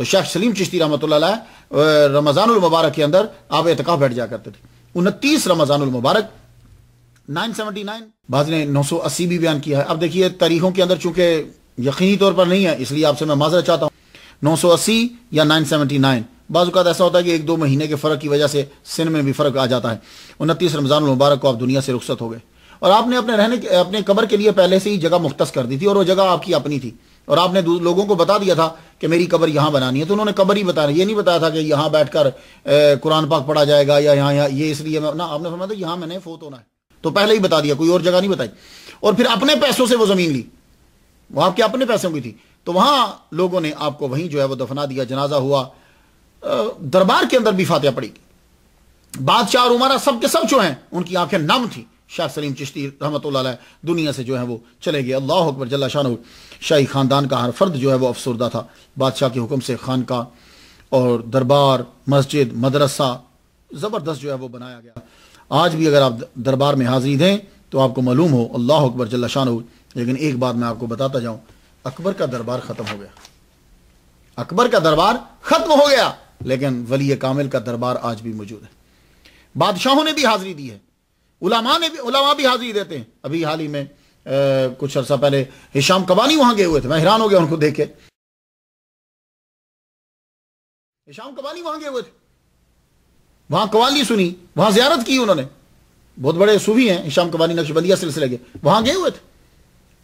تو شیخ سلیم چشتی رحمۃ اللہ علیہ رمضان المبارک کے اندر آپ اعتکاف بیٹھ جا کرتے تھے. 29 رمضان المبارک 979، بعض نے 980 بھی بیان کیا ہے. اب دیکھیے تاریخوں کے اندر چونکہ یقینی طور پر نہیں ہے، اس لیے آپ سے میں معذرت چاہتا ہوں. 980 یا 979، بعض اوقات ایسا ہوتا ہے کہ 1-2 مہینے کے فرق کی وجہ سے سن میں بھی فرق آ جاتا ہے. 29 رمضان المبارک کو آپ دنیا سے رخصت ہو گئے، اور آپ نے اپنے قبر کے لیے پہلے سے ہی جگہ مختص کر دی تھی، اور وہ جگہ آپ کی اپنی تھی، اور آپ نے لوگوں کو بتا دیا تھا کہ میری قبر یہاں بنانی ہے. تو انہوں نے قبر ہی بتایا، یہ نہیں بتایا تھا کہ یہاں بیٹھ کر قرآن پاک پڑھا جائے گا یا یہاں یہ اس لیے نہ، آپ نے فرمایا تھا یہاں میں نے فوت ہونا ہے، تو پہلے ہی بتا دیا، کوئی اور جگہ نہیں بتائی. اور پھر اپنے پیسوں سے وہ زمین لی، وہ آپ کے اپنے پیسوں کی تھی، تو وہاں لوگوں نے آپ کو وہیں جو ہے وہ دفنا دیا. جنازہ ہوا، دربار کے اندر بھی فاتحہ پڑھی. بادشاہ اور عمرا سب کے سب جو ہیں ان کی آنکھیں نم تھی. شیخ سلیم چشتی رحمۃ اللہ علیہ دنیا سے جو ہے وہ چلے گئے. اللہ اکبر جل شانہ. شاہی خاندان کا ہر فرد جو ہے وہ افسردہ تھا. بادشاہ کے حکم سے خانقاہ اور دربار، مسجد، مدرسہ زبردست جو ہے وہ بنایا گیا. آج بھی اگر آپ دربار میں حاضری دیں تو آپ کو معلوم ہو، اللہ اکبر جل شانہ. لیکن ایک بات میں آپ کو بتاتا جاؤں، اکبر کا دربار ختم ہو گیا. اکبر کا دربار ختم ہو گیا، لیکن ولی کامل کا دربار آج بھی موجود ہے. بادشاہوں نے بھی حاضری دی ہے، علماء بھی حاضری دیتے ہیں. ابھی حال ہی میں کچھ عرصہ پہلے ہشام قبانی وہاں گئے ہوئے تھے، میں حیران ہو گیا ان کو دیکھ کے. ہشام قبانی وہاں گئے ہوئے تھے، وہاں قوالی سنی، وہاں زیارت کی انہوں نے. بہت بڑے صوفی ہیں ہشام قبانی، نقشبندیہ سلسلے کے، وہاں گئے ہوئے تھے.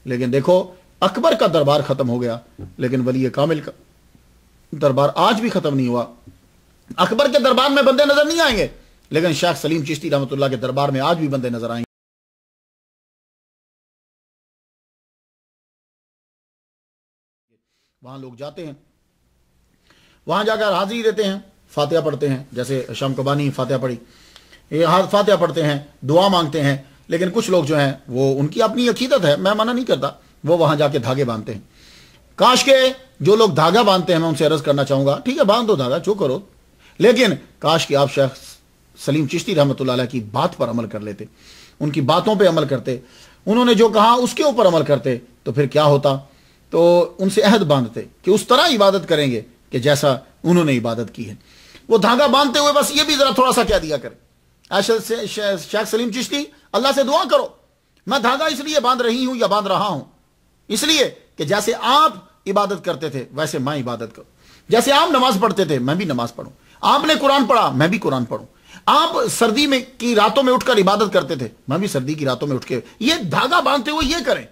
لیکن دیکھو اکبر کا دربار ختم ہو گیا، لیکن ولی کامل کا دربار آج بھی ختم نہیں ہوا. اکبر کے دربار میں بندے نظر نہیں آئیں گے، لیکن شیخ سلیم چشتی رحمۃ اللہ کے دربار میں آج بھی بندے نظر آئیں گے. وہاں لوگ جاتے ہیں، وہاں جا کر حاضری دیتے ہیں، فاتحہ پڑھتے ہیں. جیسے شام قبانی فاتحہ پڑھی، یہ فاتحہ پڑھتے ہیں، دعا مانگتے ہیں. لیکن کچھ لوگ جو ہیں وہ ان کی اپنی عقیدت ہے، میں منع نہیں کرتا، وہ وہاں جا کے دھاگے باندھتے ہیں. کاش کے جو لوگ دھاگا باندھتے ہیں میں ان سے عرض کرنا چاہوں گا، ٹھیک ہے باندھ دو دھاگا، جو کرو، لیکن کاش کہ آپ شیخ سلیم چشتی رحمۃ اللہ علیہ کی بات پر عمل کر لیتے، ان کی باتوں پہ عمل کرتے، انہوں نے جو کہا اس کے اوپر عمل کرتے، تو پھر کیا ہوتا. تو ان سے عہد باندھتے کہ اس طرح عبادت کریں گے کہ جیسا انہوں نے عبادت کی ہے. وہ دھاگا باندھتے ہوئے بس یہ بھی ذرا تھوڑا سا کہہ دیا کرے، شیخ سلیم چشتی اللہ سے دعا کرو، میں دھاگا اس لیے باندھ رہی ہوں یا باندھ رہا ہوں، اس لیے کہ جیسے آپ عبادت کرتے تھے ویسے میں عبادت کروں، جیسے آپ نماز پڑھتے تھے میں بھی نماز پڑھوں، آپ نے قرآن پڑھا میں بھی قرآن پڑھوں، آپ سردی میں کی راتوں میں اٹھ کر عبادت کرتے تھے میں بھی سردی کی راتوں میں اٹھ کے. یہ دھاگا باندھتے ہوئے یہ کریں،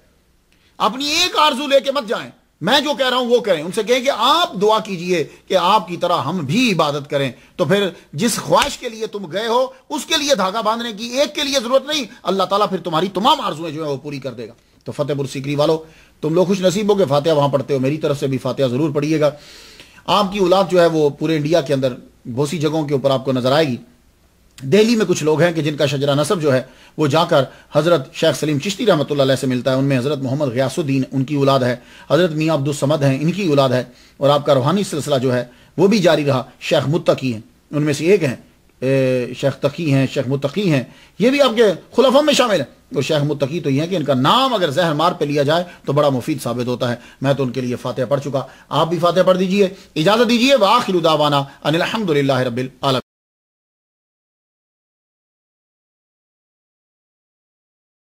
اپنی ایک آرزو لے کے مت جائیں، میں جو کہہ رہا ہوں وہ کریں. ان سے کہیں کہ آپ دعا کیجئے کہ آپ کی طرح ہم بھی عبادت کریں. تو پھر جس خواہش کے لیے تم گئے ہو اس کے لیے دھاگا باندھنے کی ایک کے لیے ضرورت نہیں، اللہ تعالیٰ پھر تمہاری تمام آرزویں جو ہے وہ پوری کر دے گا. تو فتح پور سیکری والو، تم لوگ خوش نصیب ہو کہ فاتحہ وہاں پڑھتے ہو، میری طرف سے بھی فاتحہ ضرور پڑھیے گا. آپ کی اولاد جو ہے وہ پورے انڈیا کے اندر بہت سی جگہوں کے اوپر آپ کو نظر آئے گی. دہلی میں کچھ لوگ ہیں کہ جن کا شجرہ نسب جو ہے وہ جا کر حضرت شیخ سلیم چشتی رحمۃ اللہ علیہ سے ملتا ہے. ان میں حضرت محمد غیاث الدین ان کی اولاد ہے، حضرت میاں عبدالصمد ہیں ان کی اولاد ہے، اور آپ کا روحانی سلسلہ جو ہے وہ بھی جاری رہا. شیخ متقی ہیں ان میں سے ایک ہیں، شیخ تقی ہیں، شیخ متقی ہیں، یہ بھی آپ کے خلفاء میں شامل ہیں. اور شیخ متقی تو یہ ہے کہ ان کا نام اگر زہر مار پہ لیا جائے تو بڑا مفید ثابت ہوتا ہے. میں تو ان کے لیے فاتحہ پڑھ چکا، آپ بھی فاتحہ پڑھ دیجئے. اجازت دیجئے، وآخر دعوانا ان الحمدللہ رب العالمین.